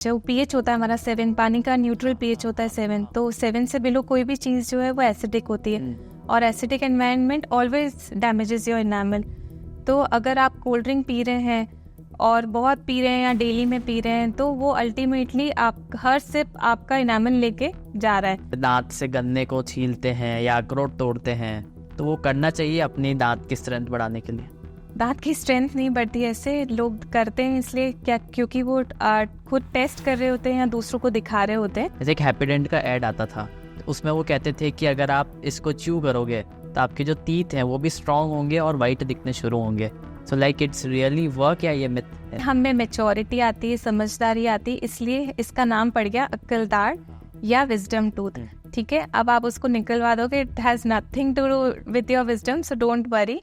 जो पीएच होता है हमारा 7, पानी का न्यूट्रल पीएच होता है 7, तो 7 से बिलो कोई भी चीज़ जो है वो एसिडिक होती है और acidic environment always damages your enamel. तो अगर आप कोल्ड ड्रिंक पी रहे हैं और बहुत पी रहे हैं या डेली में पी रहे हैं तो वो अल्टीमेटली आप हर सिप आपका इनामल लेके जा रहा है। दांत से गन्ने को छीलते हैं या अखरोट तोड़ते हैं, तो वो करना चाहिए अपनी दांत की स्ट्रेंथ बढ़ाने के लिए। दांत की स्ट्रेंथ नहीं बढ़ती, ऐसे लोग करते हैं इसलिए क्या, क्योंकि वो खुद टेस्ट कर रहे होते हैं या दूसरों को दिखा रहे होते हैं। जैसे एक हैप्पीडेंट का ऐड आता था, उसमें वो कहते थे कि अगर आप इसको च्यू करोगे तो आपके जो टीथ हैं वो भी स्ट्रांग होंगे और वाइट दिखने शुरू होंगे। So like it's really work या ये मिथ है? हमें मैच्योरिटी आती है, समझदारी आती है, इसलिए इसका नाम पड़ गया अक्लदार या विजडम टूथ। ठीक है, अब आप उसको निकलवा दोगे, it has nothing to do with your wisdom, so don't worry.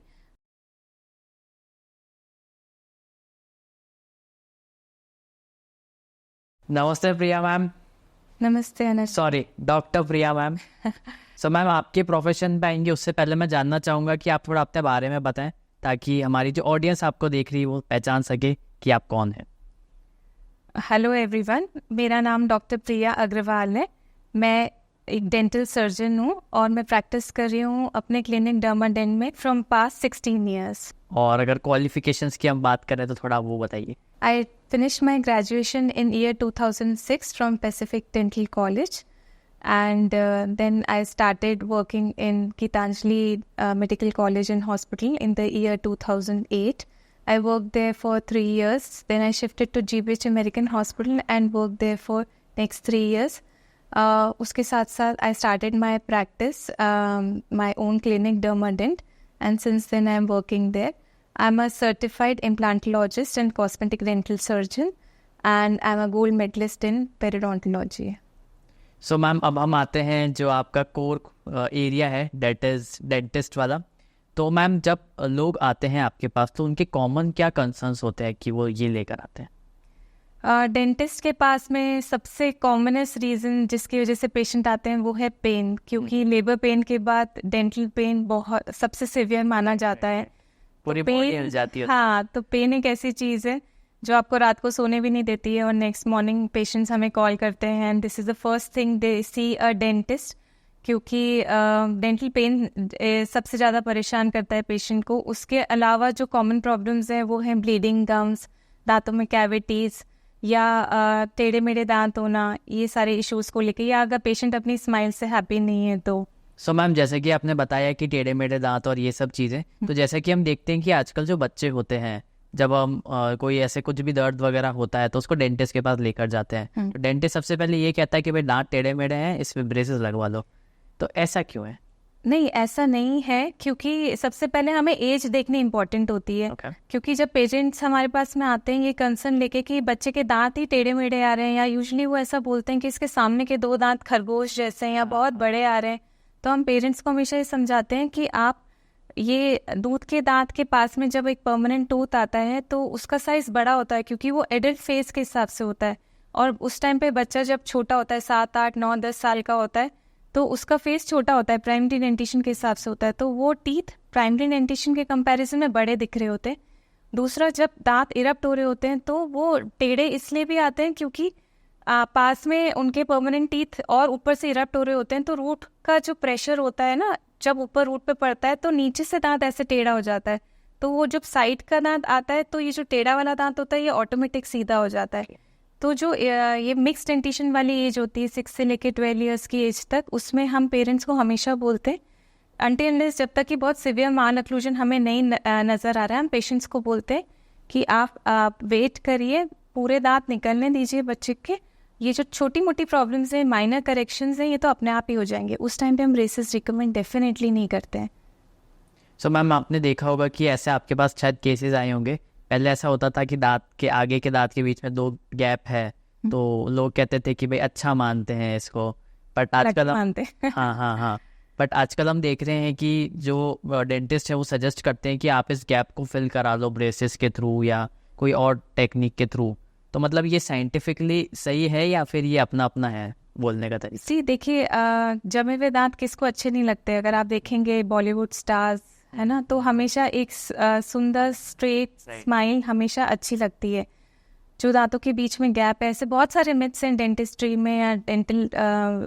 नमस्ते प्रिया मैम। नमस्ते Anas. Sorry, doctor Priya ma'am. So ma'am, आपके प्रोफेशन पे आएंगे उससे पहले मैं जानना चाहूँगा कि आप थोड़ा अपने बारे में बताएं, ताकि हमारी जो ऑडियंस आपको देख रही है वो पहचान सके कि आप कौन हैं। हेलो एवरीवन, मेरा नाम डॉक्टर प्रिया अग्रवाल है। मैं एक डेंटल सर्जन हूँ और मैं प्रैक्टिस कर रही हूँ अपने क्लिनिक डर्माडेंट में फ्रॉम पास्ट 16 ईयर्स। और अगर क्वालिफिकेशंस की हम बात करें तो थोड़ा वो बताइए। I finished my graduation in year 2006 from Pacific Dental College, and then I started working in Gitanjali Medical College and Hospital in the year 2008. I worked there for 3 years. Then I shifted to GBH American Hospital and worked there for next 3 years. उसके साथ साथ I started my practice, my own clinic Dermadent, and since then I am working there. I'm a certified implantologist and cosmetic dental surgeon, and I'm a gold medalist in periodontology. So ma'am, अब हम आते हैं जो आपका core area है, date is dentist वाला। तो ma'am, जब लोग आते हैं आपके पास तो उनके कॉमन क्या कंसर्न्स होते हैं कि वो ये लेकर आते हैं? डेंटिस्ट के पास में सबसे कॉमनेस्ट रीज़न जिसकी वजह से पेशेंट आते हैं वो है पेन, क्योंकि लेबर पेन के बाद डेंटल पेन बहुत सबसे सिवियर माना जाता है। पूरी बॉडी हिल जाती है। हाँ, तो पेन एक ऐसी चीज़ है जो आपको रात को सोने भी नहीं देती है और नेक्स्ट मॉर्निंग पेशेंट्स हमें कॉल करते हैं and this is the first thing they see a dentist, क्योंकि डेंटल पेन सबसे ज़्यादा परेशान करता है पेशेंट को। उसके अलावा जो कॉमन प्रॉब्लम्स हैं वो हैं ब्लीडिंग गम्स, दांतों में कैविटीज़ या टेढ़े मेढ़े दांत होना, ये सारे इश्यूज़ को लेके, या अगर पेशेंट अपनी स्माइल से हैप्पी नहीं है तो। सो मैम, जैसे कि आपने बताया कि टेढ़े मेढ़े दांत और ये सब चीज़ें, तो जैसे कि हम देखते हैं कि आजकल जो बच्चे होते हैं, जब हम कोई ऐसे कुछ भी दर्द वगैरह होता है तो उसको डेंटिस्ट के पास लेकर जाते हैं, तो डेंटिस्ट सबसे पहले ये कहता है कि भाई दांत टेढ़े मेढ़े हैं, इसमें ब्रेसेस लगवा लो। तो ऐसा क्यों है? नहीं, ऐसा नहीं है, क्योंकि सबसे पहले हमें एज देखनी इम्पोर्टेंट होती है। क्योंकि जब पेशेंट्स हमारे पास में आते हैं ये कंसर्न लेके कि बच्चे के दांत ही टेढ़े मेढ़े आ रहे हैं, या यूजुअली वो ऐसा बोलते हैं कि इसके सामने के 2 दांत खरगोश जैसे हैं या बहुत बड़े आ रहे हैं, तो हम पेरेंट्स को हमेशा ये समझाते हैं कि आप ये दूध के दांत के पास में जब एक परमानेंट टूथ आता है तो उसका साइज बड़ा होता है, क्योंकि वो एडल्ट फेस के हिसाब से होता है। और उस टाइम पे बच्चा जब छोटा होता है, 7, 8, 9, 10 साल का होता है, तो उसका फेस छोटा होता है, प्राइमरी डेंटिशन के हिसाब से होता है, तो वो टीथ प्राइमरी डेंटिशन के कंपैरिजन में बड़े दिख रहे होते हैं। दूसरा, जब दांत इरप्ट हो रहे होते हैं तो वो टेढ़े इसलिए भी आते हैं क्योंकि पास में उनके परमानेंट टीथ और ऊपर से इरप्ट हो रहे होते हैं, तो रूट का जो प्रेशर होता है ना, जब ऊपर रूट पे पड़ता है तो नीचे से दांत ऐसे टेढ़ा हो जाता है, तो वो जब साइड का दांत आता है तो ये जो टेढ़ा वाला दांत होता है ये ऑटोमेटिक सीधा हो जाता है। तो जो ये मिक्स डेंटिशन वाली एज होती है 6 से लेके 12 ईयर्स की एज तक, उसमें हम पेरेंट्स को हमेशा बोलते हैं, अनटिल अनलेस जब तक कि बहुत सिवियर माल अक्लूजन हमें नहीं नज़र आ रहा है, हम पेशेंट्स को बोलते हैं कि आप वेट करिए, पूरे दांत निकलने दीजिए बच्चे के, ये जो छोटी मोटी प्रॉब्लम्स हैं, माइनर करेक्शंस हैं, ये तो अपने आप ही हो जाएंगे। उस टाइम पे हम रेसेस रिकमेंड डेफिनेटली नहीं करते हैं। सो मैम, आपने देखा होगा कि ऐसे आपके पास शायद केसेस आए होंगे। पहले ऐसा होता था कि दांत के आगे के दांत के बीच में 2 गैप है, तो लोग कहते थे कि भाई अच्छा मानते हैं इसको, बट आजकल हाँ, बट आजकल हम देख रहे हैं कि जो डेंटिस्ट है वो सजेस्ट करते हैं कि आप इस गैप को फिल करा लो ब्रेसेस के थ्रू या कोई और टेक्निक के थ्रू। तो मतलब ये साइंटिफिकली सही है या फिर ये अपना अपना है बोलने का तरीका? सी देखिए, जमे हुए दांत किसको अच्छे नहीं लगते। अगर आप देखेंगे बॉलीवुड स्टार्स है ना, तो हमेशा एक सुंदर स्ट्रेट स्माइल हमेशा अच्छी लगती है। जो दांतों के बीच में गैप है, ऐसे बहुत सारे मिथ्स हैं डेंटिस्ट्री में या डेंटल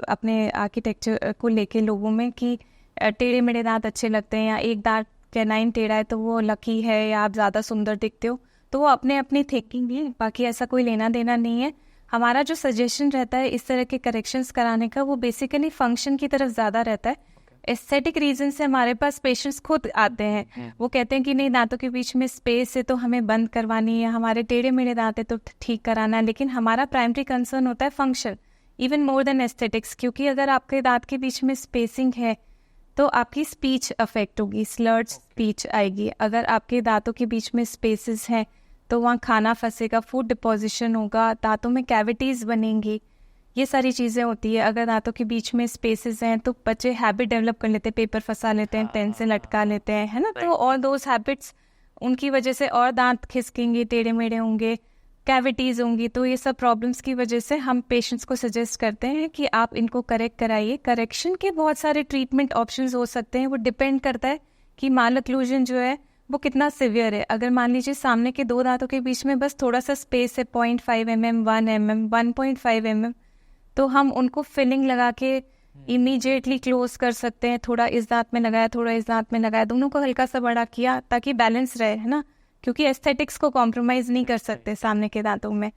अपने आर्किटेक्चर को लेके लोगों में कि टेढ़े मेढ़े दांत अच्छे लगते हैं या एक दांत कैनाइन टेढ़ा है तो वो लकी है या आप ज़्यादा सुंदर दिखते हो। तो वो अपने अपनी थिंकिंग है, बाकी ऐसा कोई लेना देना नहीं है। हमारा जो सजेशन रहता है इस तरह के करेक्शंस कराने का, वो बेसिकली फंक्शन की तरफ ज़्यादा रहता है। एस्थेटिक रीजन से हमारे पास पेशेंट्स खुद आते हैं, वो कहते हैं कि नहीं दांतों के बीच में स्पेस है तो हमें बंद करवानी है, हमारे टेढ़े मेढ़े दांत है तो ठीक कराना है। लेकिन हमारा प्राइमरी कंसर्न होता है function, even more than aesthetics, क्योंकि अगर आपके दांत के बीच में स्पेसिंग है तो आपकी स्पीच अफेक्ट होगी, स्लर्ड स्पीच आएगी। अगर आपके दांतों के बीच में स्पेसेस हैं तो वहाँ खाना फंसेगा, फूड डिपोजिशन होगा, दांतों में कैविटीज़ बनेंगी, ये सारी चीज़ें होती है। अगर दांतों के बीच में स्पेसेस हैं तो बच्चे हैबिट डेवलप कर लेते हैं, पेपर फंसा लेते हैं, पेन से लटका लेते हैं, है ना। तो ऑल दोज हैबिट्स उनकी वजह से और दांत खिसकेंगे, टेढ़े मेढ़े होंगे, कैविटीज़ होंगी। तो ये सब प्रॉब्लम्स की वजह से हम पेशेंट्स को सजेस्ट करते हैं कि आप इनको करेक्ट कराइए। करेक्शन के बहुत सारे ट्रीटमेंट ऑप्शंस हो सकते हैं, वो डिपेंड करता है कि माल ओक्लूजन जो है वो कितना सिवियर है। अगर मान लीजिए सामने के दो दांतों के बीच में बस थोड़ा सा स्पेस है, 0.5 mm, 1 mm, 1.5 mm, तो हम उनको फिलिंग लगा के इमीडिएटली क्लोज कर सकते हैं। थोड़ा इस दांत में लगाया, थोड़ा इस दांत में लगाया, दोनों को हल्का सा बड़ा किया ताकि बैलेंस रहे, है ना, क्योंकि एस्थेटिक्स को कॉम्प्रोमाइज़ नहीं कर सकते सामने के दांतों में।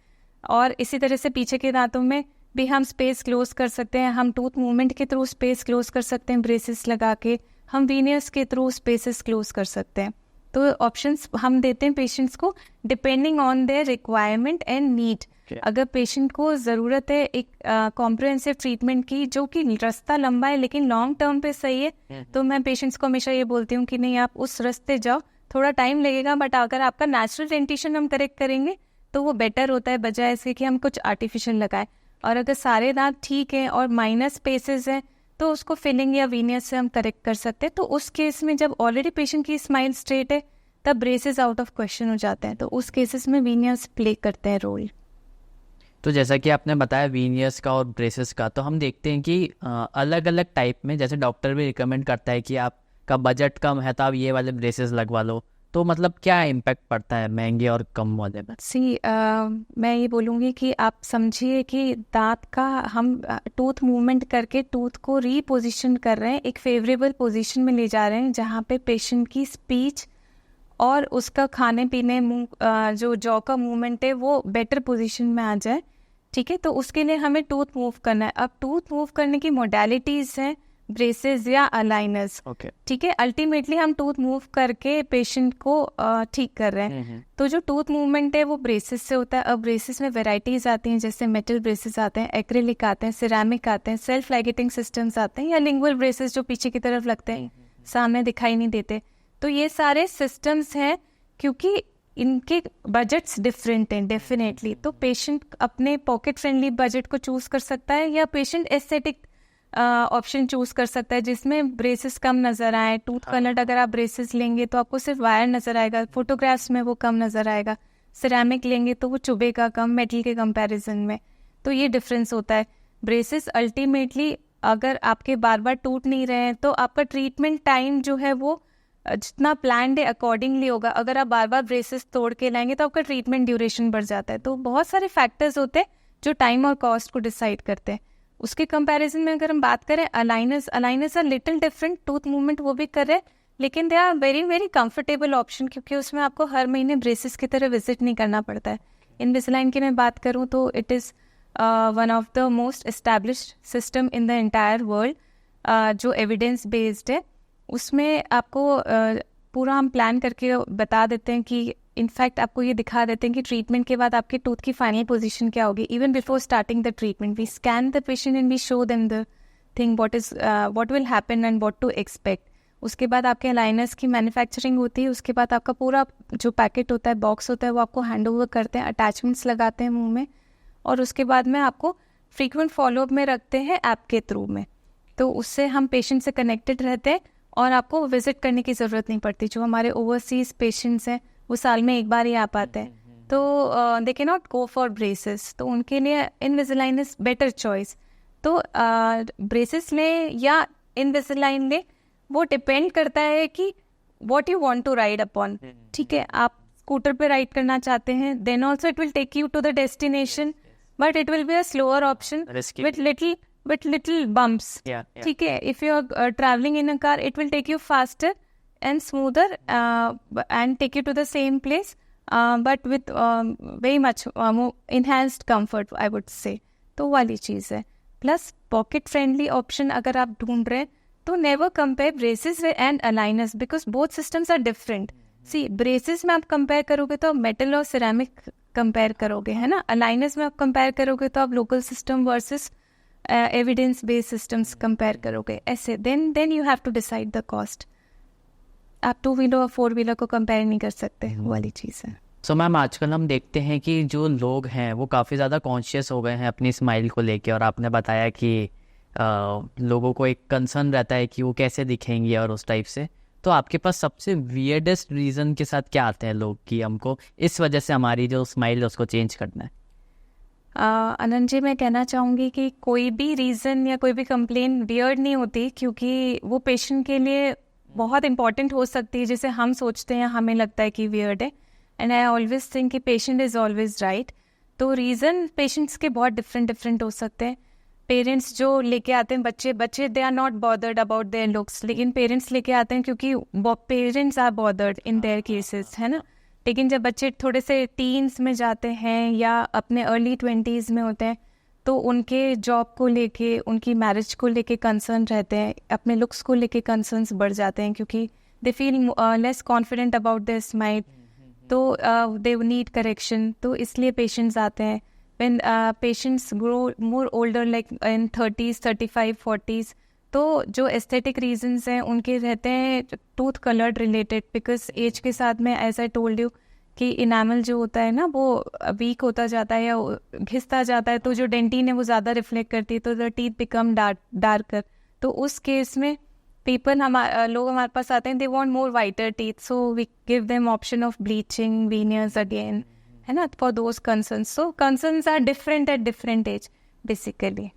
और इसी तरह से पीछे के दांतों में भी हम स्पेस क्लोज कर सकते हैं। हम टूथ मूवमेंट के थ्रू स्पेस क्लोज कर सकते हैं ब्रेसेस लगा के, हम वीनियर्स के थ्रू स्पेसेस क्लोज कर सकते हैं। तो ऑप्शंस हम देते हैं पेशेंट्स को depending on their requirement and need. अगर पेशेंट को ज़रूरत है एक कॉम्प्रिहेंसिव ट्रीटमेंट की जो कि रास्ता लंबा है लेकिन लॉन्ग टर्म पे सही है, तो मैं पेशेंट्स को हमेशा ये बोलती हूँ कि नहीं आप उस रास्ते जाओ, थोड़ा टाइम लगेगा बट अगर आपका नेचुरल डेंटिशन हम करेक्ट करेंगे तो वो बेटर होता है बजाय इसके कि हम कुछ आर्टिफिशियल लगाएं। और अगर सारे दांत ठीक हैं और माइनर स्पेसेस हैं तो उसको फिलिंग या वीनियस से हम करेक्ट कर सकते हैं। तो उस केस में जब ऑलरेडी पेशेंट की स्माइल स्ट्रेट है तब ब्रेसेस आउट ऑफ क्वेश्चन हो जाते हैं, तो उस केसेस में वीनियस प्ले करते हैं रोल। तो जैसा कि आपने बताया वीनियर्स का और ब्रेसेस का, तो हम देखते हैं कि अलग अलग टाइप में, जैसे डॉक्टर भी रिकमेंड करता है कि आपका बजट कम है तो आप ये वाले ब्रेसेस लगवा लो, तो मतलब क्या इम्पैक्ट पड़ता है महंगे और कम वाले में? मैं ये बोलूँगी कि आप समझिए कि दांत का हम टूथ मूवमेंट करके टूथ को रीपोजिशन कर रहे हैं, एक फेवरेबल पोजीशन में ले जा रहे हैं जहाँ पे पेशेंट की स्पीच और उसका खाने पीने जो जॉ का मूवमेंट है वो बेटर पोजीशन में आ जाए, ठीक है। तो उसके लिए हमें टूथ मूव करना है। अब टूथ मूव करने की मोडालिटीज़ हैं ब्रेसेस या अलाइनर्स, ठीक है। अल्टीमेटली हम टूथ मूव करके पेशेंट को ठीक कर रहे हैं। तो जो टूथ मूवमेंट है वो ब्रेसेस से होता है। अब ब्रेसेस में वेराइटीज़ आती हैं, जैसे मेटल ब्रेसेस आते हैं, एक्रिलिक आते हैं, सिरेमिक आते हैं, सेल्फ लाइगेटिंग सिस्टम्स आते हैं, या लिंगुअल ब्रेसेस जो पीछे की तरफ लगते हैं, सामने दिखाई नहीं देते। तो ये सारे सिस्टम्स हैं क्योंकि इनके बजट्स डिफरेंट हैं डेफिनेटली। तो पेशेंट अपने पॉकेट फ्रेंडली बजट को चूज़ कर सकता है या पेशेंट एस्थेटिक ऑप्शन चूज़ कर सकता है जिसमें ब्रेसेस कम नज़र आए। टूथ कलर अगर आप ब्रेसेस लेंगे तो आपको सिर्फ वायर नज़र आएगा, फोटोग्राफ्स में वो कम नज़र आएगा। सिरेमिक लेंगे तो वो चुभेगा कम मेटल के कंपैरिजन में। तो ये डिफरेंस होता है। ब्रेसेस अल्टीमेटली अगर आपके बार बार टूट नहीं रहे हैं तो आपका ट्रीटमेंट टाइम जो है वो जितना प्लान्ड है अकॉर्डिंगली होगा। अगर आप बार बार ब्रेसेस तोड़ के लाएंगे तो आपका ट्रीटमेंट ड्यूरेशन बढ़ जाता है। तो बहुत सारे फैक्टर्स होते हैं जो टाइम और कॉस्ट को डिसाइड करते हैं। उसके कंपैरिजन में अगर हम बात करें aligners are little different, tooth movement वो भी कर रहे हैं लेकिन they are very very comfortable option क्योंकि उसमें आपको हर महीने ब्रेसेस की तरह विजिट नहीं करना पड़ता है। इनविसालाइन की मैं बात करूँ तो it is one of the most established system in the entire world, जो एविडेंस बेस्ड है। उसमें आपको पूरा हम प्लान करके बता देते हैं कि इनफैक्ट आपको ये दिखा देते हैं कि ट्रीटमेंट के बाद आपके टूथ की फाइनल पोजीशन क्या होगी। Even before starting the treatment we scan the patient and we show them the thing what will happen and what to expect. उसके बाद आपके अलाइनर्स की मैन्युफैक्चरिंग होती है, उसके बाद आपका पूरा जो पैकेट होता है, बॉक्स होता है, वो आपको हैंड ओवर करते हैं, अटैचमेंट्स लगाते हैं मुंह में, और उसके बाद में आपको फ्रीक्वेंट फॉलोअप में रखते हैं ऐप के थ्रू में। तो उससे हम पेशेंट से कनेक्टेड रहते हैं और आपको विजिट करने की ज़रूरत नहीं पड़ती। जो हमारे ओवरसीज पेशेंट्स हैं वो साल में एक बार ही आ पाते हैं, तो they can not go for braces, तो उनके लिए इनविसालाइन इज बेटर चॉइस। तो ब्रेसेस लें या इनविसालाइन लें, वो डिपेंड करता है कि what you want to ride upon, ठीक है। आप स्कूटर पे राइड करना चाहते हैं, then also it will take you to the destination, but it will be a slower option with little bumps. ठीक है, if you are traveling in a car, it will take you faster and smoother and take you to the same place, but with very much more enhanced comfort, I would say. तो वाली चीज़ है. Plus pocket friendly option अगर आप ढूंढ रहे हैं तो never compare braces and aligners because both systems are different. See, braces में आप compare करोगे तो metal और ceramic compare करोगे, है ना. aligners में आप compare करोगे तो आप local system versus evidence based systems compare करोगे ऐसे. Then you have to decide the cost. आप 2 व्हीलर और 4 व्हीलर को कंपेयर नहीं कर सकते, वो वाली चीज़ है. सो मैम आजकल हम देखते हैं कि जो लोग हैं वो काफ़ी ज़्यादा कॉन्शियस हो गए हैं अपनी स्माइल को लेके, और आपने बताया कि लोगों को एक कंसर्न रहता है कि वो कैसे दिखेंगे और उस टाइप से. तो आपके पास सबसे वियर्डेस्ट रीज़न के साथ क्या आते हैं लोग कि हमको इस वजह से हमारी जो स्माइल है उसको चेंज करना है? अनंत जी, मैं कहना चाहूँगी कि कोई भी रीज़न या कोई भी कंप्लेन वियर्ड नहीं होती, क्योंकि वो पेशेंट के लिए बहुत इंपॉर्टेंट हो सकती है जिसे हम सोचते हैं, हमें लगता है कि वियर्ड है. एंड आई ऑलवेज थिंक कि पेशेंट इज़ ऑलवेज राइट. तो रीज़न पेशेंट्स के बहुत डिफरेंट हो सकते हैं. पेरेंट्स जो लेके आते हैं बच्चे they are not bothered about their looks, लेकिन पेरेंट्स लेके आते हैं क्योंकि parents are bothered in their cases, है ना. लेकिन जब बच्चे थोड़े से टीन्स में जाते हैं या अपने अर्ली 20s में होते हैं तो उनके जॉब को लेके, उनकी मैरिज को लेके कंसर्न रहते हैं, अपने लुक्स को लेके कंसर्न्स बढ़ जाते हैं क्योंकि they feel less confident about their smile. तो दे नीड करेक्शन. तो इसलिए पेशेंट्स आते हैं. When patients grow more older like in 30s, 35, 40s, तो जो एस्थेटिक रीजंस हैं उनके रहते हैं tooth coloured related, because age के साथ में एज आई टोल्ड यू कि इनामल जो होता है ना वो वीक होता जाता है या घिसता जाता है, तो जो डेंटिन है वो ज़्यादा रिफ्लेक्ट करती है, तो द टीथ बिकम डार्कर. तो उस केस में लोग हमारे पास आते हैं, they want more whiter teeth, so we give them option of bleaching, veneers again, है ना, for those concerns. So concerns are different at different age basically.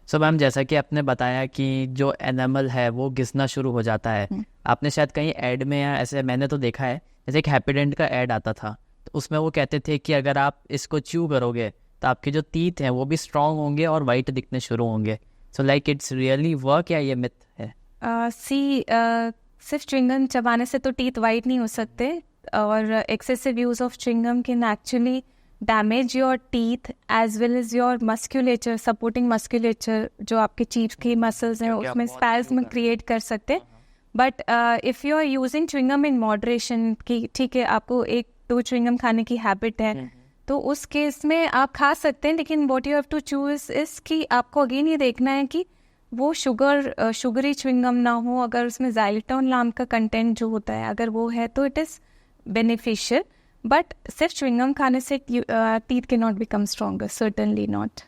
So ma'am जैसा कि आपने बताया कि जो एनिमल है वो घिसना शुरू हो जाता है, आपने शायद कहीं ऐड में या ऐसे मैंने तो देखा है, जैसे एक हैप्पीडेंट का ऐड आता था तो उसमें वो कहते थे कि अगर आप इसको च्यू करोगे तो आपके जो टीथ हैं वो भी स्ट्रांग होंगे और वाइट दिखने शुरू होंगे. So like it's really work या ये मिथ है? सिर्फ च्युइंगम चबाने से तो टीथ वाइट नहीं हो सकते, और excessive use of chewing gum can actually damage your teeth as well as your musculature, supporting musculature, जो आपके चीफ की मसल्स हैं उसमें स्पैज्म क्रिएट कर सकते हैं. But if you are using chewing gum in moderation, कि ठीक है आपको 1-2 च्युइंगम खाने की हैबिट है, तो उस केस में आप खा सकते हैं, लेकिन what you have to choose is कि आपको अगेन ये देखना है कि वो शुगरी च्युइंगम ना हो. अगर उसमें ज़ाइलिटॉन नाम का कंटेंट जो होता है अगर वो है तो इट इज़ बेनिफिशियल, बट सिर्फ च्युइंगम खाने से teeth can not become stronger, certainly not.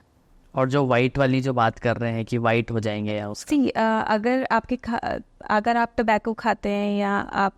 और जो वाइट वाली जो बात कर रहे हैं कि वाइट हो जाएंगे या उसका, अगर आप टबैको खाते हैं या आप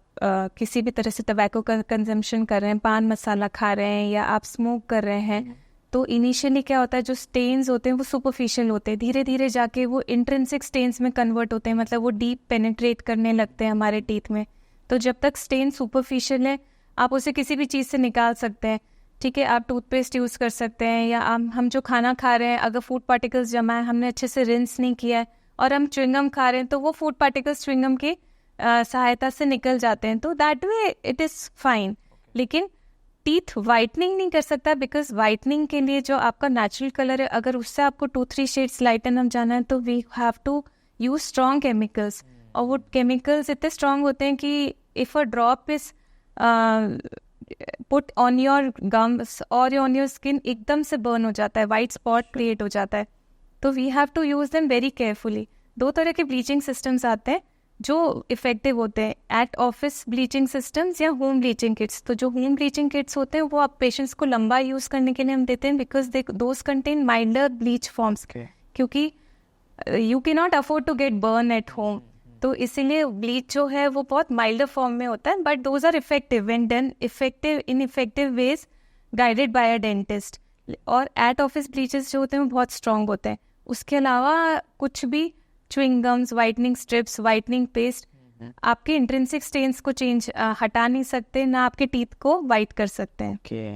किसी भी तरह से टबैको का कंजम्पशन कर रहे हैं, पान मसाला खा रहे हैं या आप स्मोक कर रहे हैं, तो इनिशियली क्या होता है, जो स्टेन्स होते हैं वो सुपरफिशियल होते हैं, धीरे धीरे जाके वो इंट्रिंसिक स्टेन्स में कन्वर्ट होते हैं, मतलब वो डीप पेनिट्रेट करने लगते हैं हमारे टीथ में. तो जब तक स्टेन सुपरफिशियल है आप उसे किसी भी चीज़ से निकाल सकते हैं. ठीक है, आप टूथपेस्ट यूज़ कर सकते हैं, या हम जो खाना खा रहे हैं अगर फूड पार्टिकल्स जमा है, हमने अच्छे से रिंस नहीं किया है और हम च्युइंगम खा रहे हैं, तो वो फूड पार्टिकल्स च्युइंगम की सहायता से निकल जाते हैं, तो that way it is fine. लेकिन टीथ वाइटनिंग नहीं कर सकता, बिकॉज वाइटनिंग के लिए जो आपका नेचुरल कलर है, अगर उससे आपको 2-3 शेड्स लाइटन अप जाना है तो we have to use strong chemicals. और वो केमिकल्स इतने स्ट्रॉन्ग होते हैं कि if a drop is put on your gums और ऑन योर स्किन, एकदम से बर्न हो जाता है, वाइट स्पॉट क्रिएट हो जाता है. तो we have to use them very carefully. 2 तरह के ब्लीचिंग सिस्टम्स आते हैं जो इफेक्टिव होते हैं, एट ऑफिस ब्लीचिंग सिस्टम्स या होम ब्लीचिंग किट्स. तो जो होम ब्लीचिंग किट्स होते हैं वो आप पेशेंट्स को लंबा यूज करने के लिए हम देते हैं, because they those contain milder bleach forms, क्योंकि you can not afford to get burn at home. तो इसीलिए ब्लीच जो है वो बहुत माइल्डर फॉर्म में होता है, but those are effective when done in effective ways guided by a dentist. और एट ऑफिस ब्लीचेस जो होते हैं वो बहुत स्ट्रॉन्ग होते हैं. उसके अलावा कुछ भी chewing gums, whitening strips, whitening paste, आपके इंट्रिंसिक स्टेन्स को हटा नहीं सकते, ना आपके टीथ को वाइट कर सकते हैं। ओके,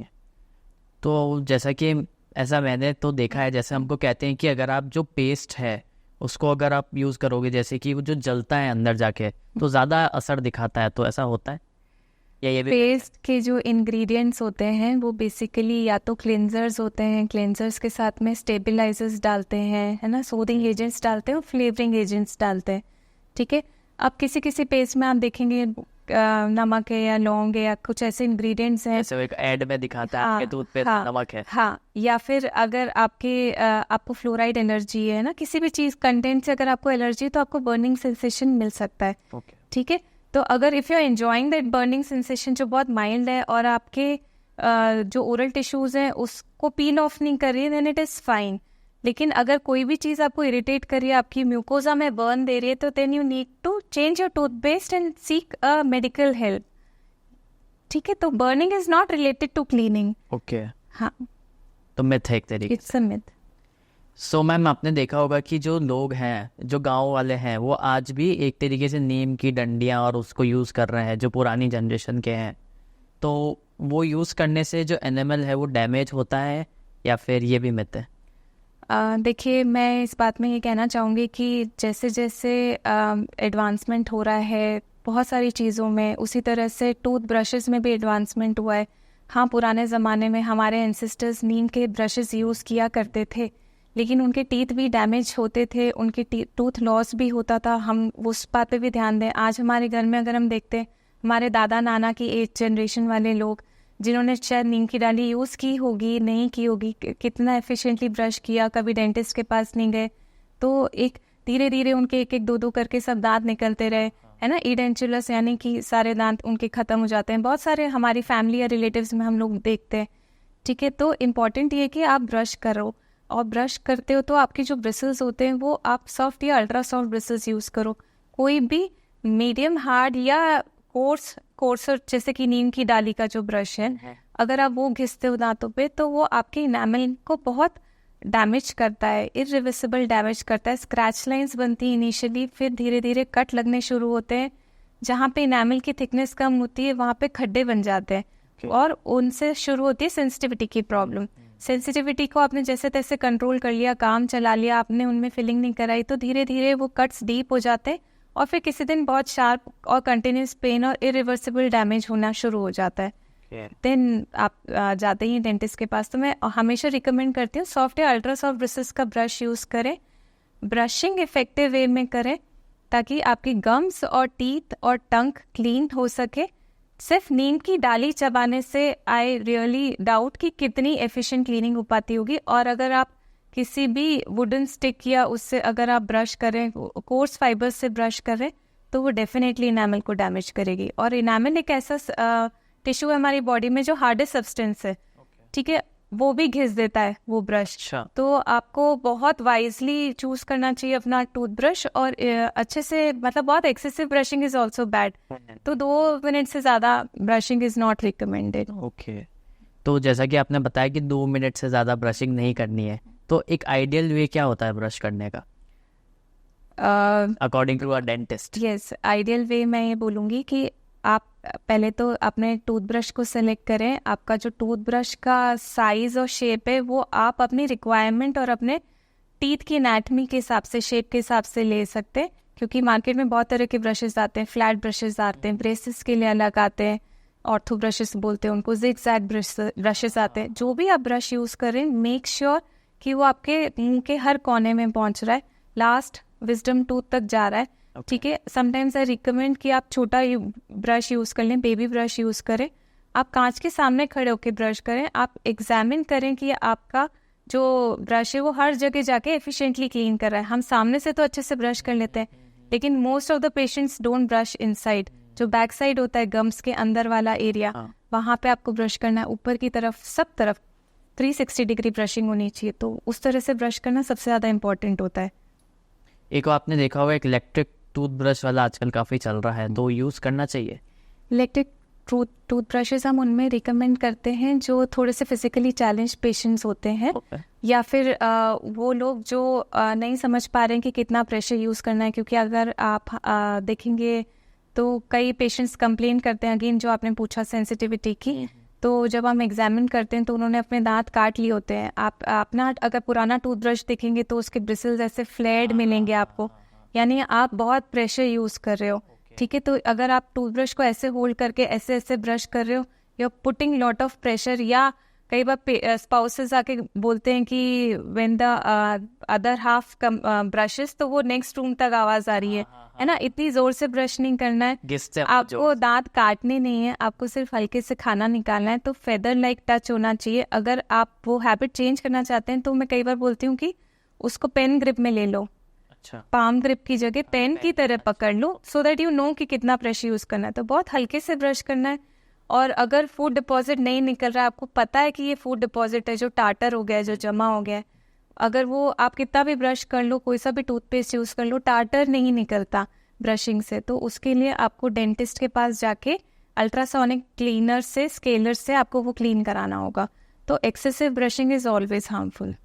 तो जैसा कि ऐसा मैंने तो देखा है, जैसे हमको कहते हैं कि अगर आप जो पेस्ट है उसको अगर आप यूज़ करोगे, जैसे कि वो जो जलता है अंदर जाके तो ज़्यादा असर दिखाता है, तो ऐसा होता है या ये भी? पेस्ट के जो इंग्रेडिएंट्स होते हैं वो बेसिकली या तो क्लेंजर्स होते हैं, क्लेंजर्स के साथ में स्टेबलाइजर्स डालते हैं, है ना, सोडिंग एजेंट्स डालते हैं और फ्लेवरिंग एजेंट्स डालते हैं, ठीक है। अब किसी किसी पेस्ट में आप देखेंगे नमक है या लौंग है या कुछ ऐसे इंग्रेडिएंट्स हैं, जैसे एक ऐड में दिखाता है आपके दूध पे नमक है। हाँ, या फिर अगर आपको फ्लोराइड एलर्जी है ना, किसी भी चीज़ कंटेंट से अगर आपको एलर्जी है तो आपको बर्निंग सेंसेशन मिल सकता है, ठीक है। तो अगर if you are enjoying that burning sensation जो बहुत माइल्ड है और आपके जो ओरल टिश्यूज़ हैं उसको पील ऑफ नहीं कर रही है, देन इट इज़ फाइन। लेकिन अगर कोई भी चीज़ आपको इरिटेट कर रही है, आपकी म्यूकोजा में बर्न दे रही है, तो then you need to change your toothpaste and seek a medical help, ठीक है। तो burning is not related to cleaning. Okay, हाँ, तो मिथ है एक तरीके। It's a myth. So ma'am, आपने देखा होगा कि जो लोग हैं, जो गांव वाले हैं, वो आज भी एक तरीके से नीम की डंडियां और उसको यूज़ कर रहे हैं, जो पुरानी जनरेशन के हैं। तो वो यूज़ करने से जो एनिमल है वो डैमेज होता है या फिर ये भी मिथ है? देखिए, मैं इस बात में ये कहना चाहूँगी कि जैसे जैसे एडवांसमेंट हो रहा है बहुत सारी चीज़ों में, उसी तरह से टूथ ब्रशेस में भी एडवांसमेंट हुआ है। हाँ, पुराने ज़माने में हमारे एंसेस्टर्स नीम के ब्रशेस यूज़ किया करते थे, लेकिन उनके टीथ भी डैमेज होते थे, उनके टूथ लॉस भी होता था। हम उस बात पे भी ध्यान दें। आज हमारे घर में अगर हम देखते हैं, हमारे दादा नाना की एज जनरेशन वाले लोग जिन्होंने शायद नीम की डाली यूज़ की होगी, नहीं की होगी, कितना एफिशिएंटली ब्रश किया, कभी डेंटिस्ट के पास नहीं गए, तो एक धीरे धीरे उनके एक एक दो दो करके सब दांत निकलते रहे, है ना, ईडेंचुलस, यानी कि सारे दांत उनके ख़त्म हो जाते हैं। बहुत सारे हमारी फैमिली या रिलेटिव्स में हम लोग देखते हैं, ठीक है। तो इम्पॉर्टेंट ये कि आप ब्रश करो, और ब्रश करते हो तो आपके जो ब्रिसल्स होते हैं वो आप सॉफ्ट या अल्ट्रा सॉफ्ट ब्रिसल्स यूज़ करो। कोई भी मीडियम हार्ड या कोर्सर जैसे कि नीम की डाली का जो ब्रश है, अगर आप वो घिसते हो दांतों पे तो वो आपके इनामल को बहुत डैमेज करता है, इरिवर्सिबल डैमेज करता है। स्क्रैच लाइंस बनती हैं इनिशियली, फिर धीरे धीरे कट लगने शुरू होते हैं। जहाँ पे इनामल की थिकनेस कम होती है वहाँ पे खड्डे बन जाते हैं और उनसे शुरू होती है सेंसिटिविटी की प्रॉब्लम। सेंसिटिविटी को आपने जैसे तैसे कंट्रोल कर लिया, काम चला लिया, आपने उनमें फिलिंग नहीं कराई, तो धीरे धीरे वो कट्स डीप हो जाते हैं और फिर किसी दिन बहुत शार्प और कंटिन्यूस पेन और इरिवर्सिबल डैमेज होना शुरू हो जाता है। देन आप जाते ही डेंटिस्ट के पास। तो मैं हमेशा रिकमेंड करती हूँ सॉफ्ट या अल्ट्रा सॉफ्ट ब्रशेस का ब्रश यूज़ करें, ब्रशिंग इफेक्टिव वे में करें ताकि आपकी गम्स और टीथ और टंग क्लीन हो सके। सिर्फ नीम की डाली चबाने से आई रियली डाउट कि कितनी एफिशिएंट क्लीनिंग हो पाती होगी। और अगर आप किसी भी वुडन स्टिक या उससे अगर आप ब्रश करें, कोर्स फाइबर से ब्रश करें, तो वो डेफिनेटली इनामल को डैमेज करेगी। और इनामल एक ऐसा टिश्यू है हमारी बॉडी में जो हार्डेस्ट सब्सटेंस है, ठीक है, वो भी घिस देता है वो ब्रश। तो आपको बहुत वाइजली चूज करना चाहिए अपना टूथब्रश, और अच्छे से, मतलब बहुत excessive brushing is also bad. तो 2 मिनट से ज़्यादा brushing is not recommended. Okay, तो जैसा कि आपने बताया कि 2 मिनट से ज़्यादा ब्रशिंग नहीं करनी है, तो एक आइडियल वे क्या होता है ब्रश करने का according to a dentist? Yes, ideal way मैं ये बोलूँगी कि आप पहले तो अपने टूथब्रश को सेलेक्ट करें। आपका जो टूथब्रश का साइज और शेप है वो आप अपनी रिक्वायरमेंट और अपने टीथ की एनाटमी के हिसाब से, शेप के हिसाब से ले सकते हैं, क्योंकि मार्केट में बहुत तरह के ब्रशेस आते हैं। फ्लैट ब्रशेस आते हैं, ब्रेसेस के लिए अलग आते हैं, ऑर्थो ब्रशेस बोलते हैं उनको, जिगजैग ब्रशेस आते हैं। जो भी आप ब्रश यूज़ करें, मेक श्योर कि वो आपके मुंह के हर कोने में पहुंच रहा है, लास्ट विजडम टूथ तक जा रहा है, ठीक है। समटाइम्स आई रिकमेंड कि आप छोटा ब्रश यूज़ कर लें, बेबी ब्रश यूज़ करें। आप कांच के सामने खड़े होकर ब्रश करें, आप एग्जामिन करें कि आपका जो ब्रश है वो हर जगह जाके एफिशिएंटली क्लीन कर रहा है। हम सामने से तो अच्छे से ब्रश कर लेते हैं, लेकिन most of the patients don't brush inside. जो बैक साइड होता है, गम्स के अंदर वाला एरिया, वहाँ पे आपको ब्रश करना है। ऊपर की तरफ, सब तरफ 360 डिग्री ब्रशिंग होनी चाहिए, तो उस तरह से ब्रश करना सबसे ज़्यादा इम्पोर्टेंट होता है। एक आपने देखा होगा एक इलेक्ट्रिक टूथब्रश वाला आजकल काफ़ी चल रहा है, तो यूज़ करना चाहिए? इलेक्ट्रिक टूथब्रशेस हम उनमें रिकमेंड करते हैं जो थोड़े से फिजिकली चैलेंज पेशेंट्स होते हैं, या फिर वो लोग जो नहीं समझ पा रहे हैं कि कितना प्रेशर यूज़ करना है। क्योंकि अगर आप देखेंगे तो कई पेशेंट्स कंप्लेन करते हैं, अगेन जो आपने पूछा सेंसिटिविटी की, तो जब हम एग्जामिन करते हैं तो उन्होंने अपने दांत काट लिए होते हैं। आप अपना अगर पुराना टूथब्रश देखेंगे तो उसके ब्रिसल्स ऐसे फ्लेयर्ड मिलेंगे आपको, यानी आप बहुत प्रेशर यूज़ कर रहे हो। ठीक है, तो अगर आप टूथब्रश को ऐसे होल्ड करके ऐसे ऐसे ब्रश कर रहे हो, you are putting lot of pressure. या कई बार स्पाउसेस आके बोलते हैं कि when the other half brushes, तो वो नेक्स्ट रूम तक आवाज आ रही है ना। इतनी जोर से ब्रश नहीं करना है, आपको दांत काटने नहीं है, आपको सिर्फ हल्के से खाना निकालना है। तो फेदर लाइक टच होना चाहिए। अगर आप वो हैबिट चेंज करना चाहते हैं तो मैं कई बार बोलती हूँ कि उसको पेन ग्रिप में ले लो। अच्छा, पाम ग्रिप की जगह पेन की तरह पकड़ लो, सो दैट यू नो कि कितना प्रेशर यूज करना है। तो बहुत हल्के से ब्रश करना है। और अगर फूड डिपॉजिट नहीं निकल रहा है, आपको पता है कि ये फूड डिपॉजिट है जो टाटर हो गया है, जो जमा हो गया है, अगर वो आप कितना भी ब्रश कर लो, कोई सा भी टूथपेस्ट यूज कर लो, टाटर नहीं निकलता ब्रशिंग से, तो उसके लिए आपको डेंटिस्ट के पास जाके अल्ट्रासोनिक क्लीनर से, स्केलर से आपको वो क्लीन कराना होगा। तो excessive brushing is always harmful.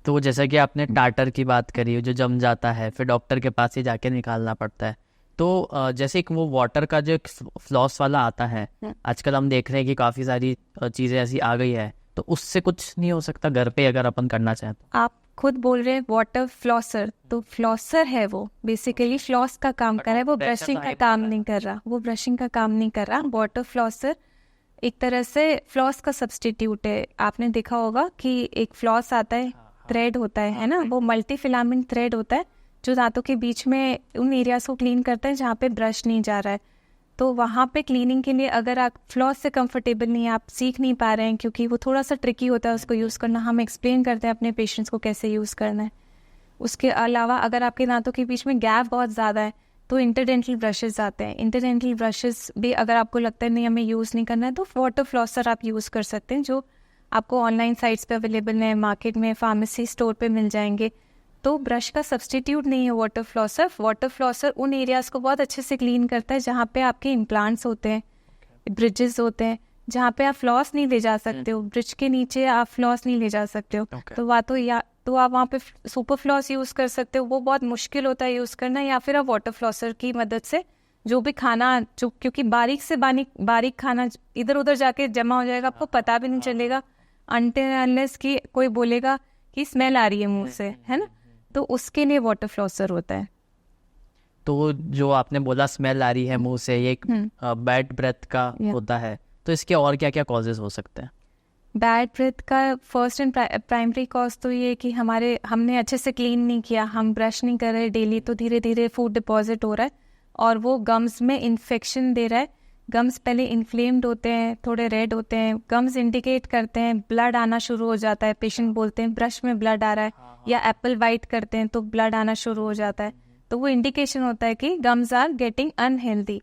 तो जैसा कि आपने टाटर की बात करी, जो जम जाता है, फिर डॉक्टर के पास ही जाके निकालना पड़ता है। तो जैसे एक वो वाटर का जो फ्लॉस वाला आता है, आजकल हम देख रहे हैं कि काफ़ी सारी चीज़ें ऐसी आ गई है, तो उससे कुछ नहीं हो सकता घर पे अगर अपन करना चाहें तो? आप खुद बोल रहे हैं वाटर फ्लॉसर, तो फ्लॉसर है वो बेसिकली फ्लॉस का काम कर रहा है, वो ब्रशिंग का काम नहीं कर रहा, वो ब्रशिंग का काम नहीं कर रहा। वाटर फ्लॉसर एक तरह से फ्लॉस का सब्सटीट्यूट है। आपने देखा होगा कि एक फ्लॉस आता है, थ्रेड होता है ना, वो मल्टी फिलामेंट थ्रेड होता है जो दांतों के बीच में उन एरियाज को क्लीन करता है जहाँ पे ब्रश नहीं जा रहा है। तो वहाँ पे क्लीनिंग के लिए अगर आप फ्लॉस से कंफर्टेबल नहीं है, आप सीख नहीं पा रहे हैं क्योंकि वो थोड़ा सा ट्रिकी होता है उसको यूज़ करना, हम एक्सप्लेन करते हैं अपने पेशेंट्स को कैसे यूज़ करना है। उसके अलावा अगर आपके दांतों के बीच में गैप बहुत ज़्यादा है तो इंटरडेंटल ब्रशेस आते हैं। इंटरडेंटल ब्रशेस भी अगर आपको लगता है नहीं हमें यूज़ नहीं करना है, तो वाटर फ्लॉसर आप यूज़ कर सकते हैं, जो आपको ऑनलाइन साइट्स पे अवेलेबल है, मार्केट में, फार्मेसी स्टोर पे मिल जाएंगे। तो ब्रश का सब्सटीट्यूट नहीं है वाटर फ्लॉसर। वाटर फ्लॉसर उन एरियाज़ को बहुत अच्छे से क्लीन करता है जहाँ पे आपके इम्प्लांट्स होते हैं, ब्रिजेस होते हैं, जहाँ पे आप फ्लॉस नहीं ले जा सकते हो, ब्रिज के नीचे आप फ्लॉस नहीं ले जा सकते हो। तो आप वहाँ पे सुपर फ्लॉस यूज़ कर सकते हो, वो बहुत मुश्किल होता है यूज़ करना, या फिर आप वाटर फ्लॉसर की मदद से जो भी खाना, जो क्योंकि बारीक से बारीक खाना इधर उधर जाके जमा हो जाएगा, आपको पता भी नहीं चलेगा अनटिल अनलेस कि कोई बोलेगा कि स्मेल आ रही है मुंह से, है ना। तो उसके लिए वाटर फ्लॉसर होता है। तो जो आपने बोला स्मेल आ रही है मुंह से, ये एक बैड ब्रेथ का होता है, तो इसके और क्या क्या कॉजेज हो सकते हैं? बैड ब्रेथ का फर्स्ट एंड प्राइमरी कॉज तो ये कि हमने अच्छे से क्लीन नहीं किया, हम ब्रश नहीं कर रहे डेली, तो धीरे धीरे फूड डिपॉजिट हो रहा है और वो गम्स में इन्फेक्शन दे रहा है। गम्स पहले इन्फ्लेम्ड होते हैं, थोड़े रेड होते हैं, गम्स इंडिकेट करते हैं, ब्लड आना शुरू हो जाता है, पेशेंट बोलते हैं ब्रश में ब्लड आ रहा है, या एप्पल वाइट करते हैं तो ब्लड आना शुरू हो जाता है, तो वो इंडिकेशन होता है कि गम्स आर गेटिंग अनहेल्दी।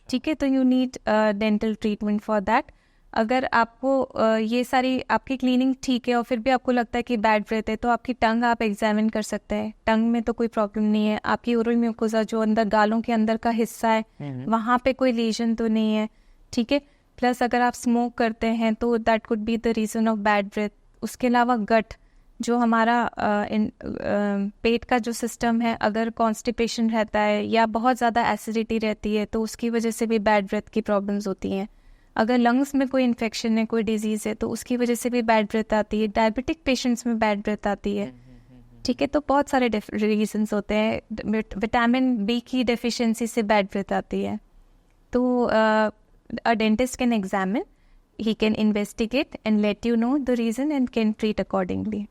ठीक है, तो you need dental treatment for that. अगर आपको ये सारी आपकी क्लीनिंग ठीक है और फिर भी आपको लगता है कि बैड ब्रेथ है, तो आपकी टंग आप एग्जामिन कर सकते हैं। टंग में तो कोई प्रॉब्लम नहीं है, आपकी ओरल म्यूकोसा जो अंदर गालों के अंदर का हिस्सा है वहाँ पे कोई लीजन तो नहीं है। ठीक है, प्लस अगर आप स्मोक करते हैं तो that could be the reason of bad breath. उसके अलावा गट, जो हमारा पेट का जो सिस्टम है, अगर कॉन्स्टिपेशन रहता है या बहुत ज़्यादा एसिडिटी रहती है तो उसकी वजह से भी बैड ब्रेथ की प्रॉब्लम्स होती हैं। अगर लंग्स में कोई इन्फेक्शन है, कोई डिजीज़ है, तो उसकी वजह से भी बैड ब्रेथ आती है। डायबिटिक पेशेंट्स में बैड ब्रेथ आती है। ठीक है, तो बहुत सारे रीजंस होते हैं। विटामिन बी की डेफिशिएंसी से बैड ब्रेथ आती है। तो a dentist can examine, he can investigate and let you know the reason and can treat accordingly.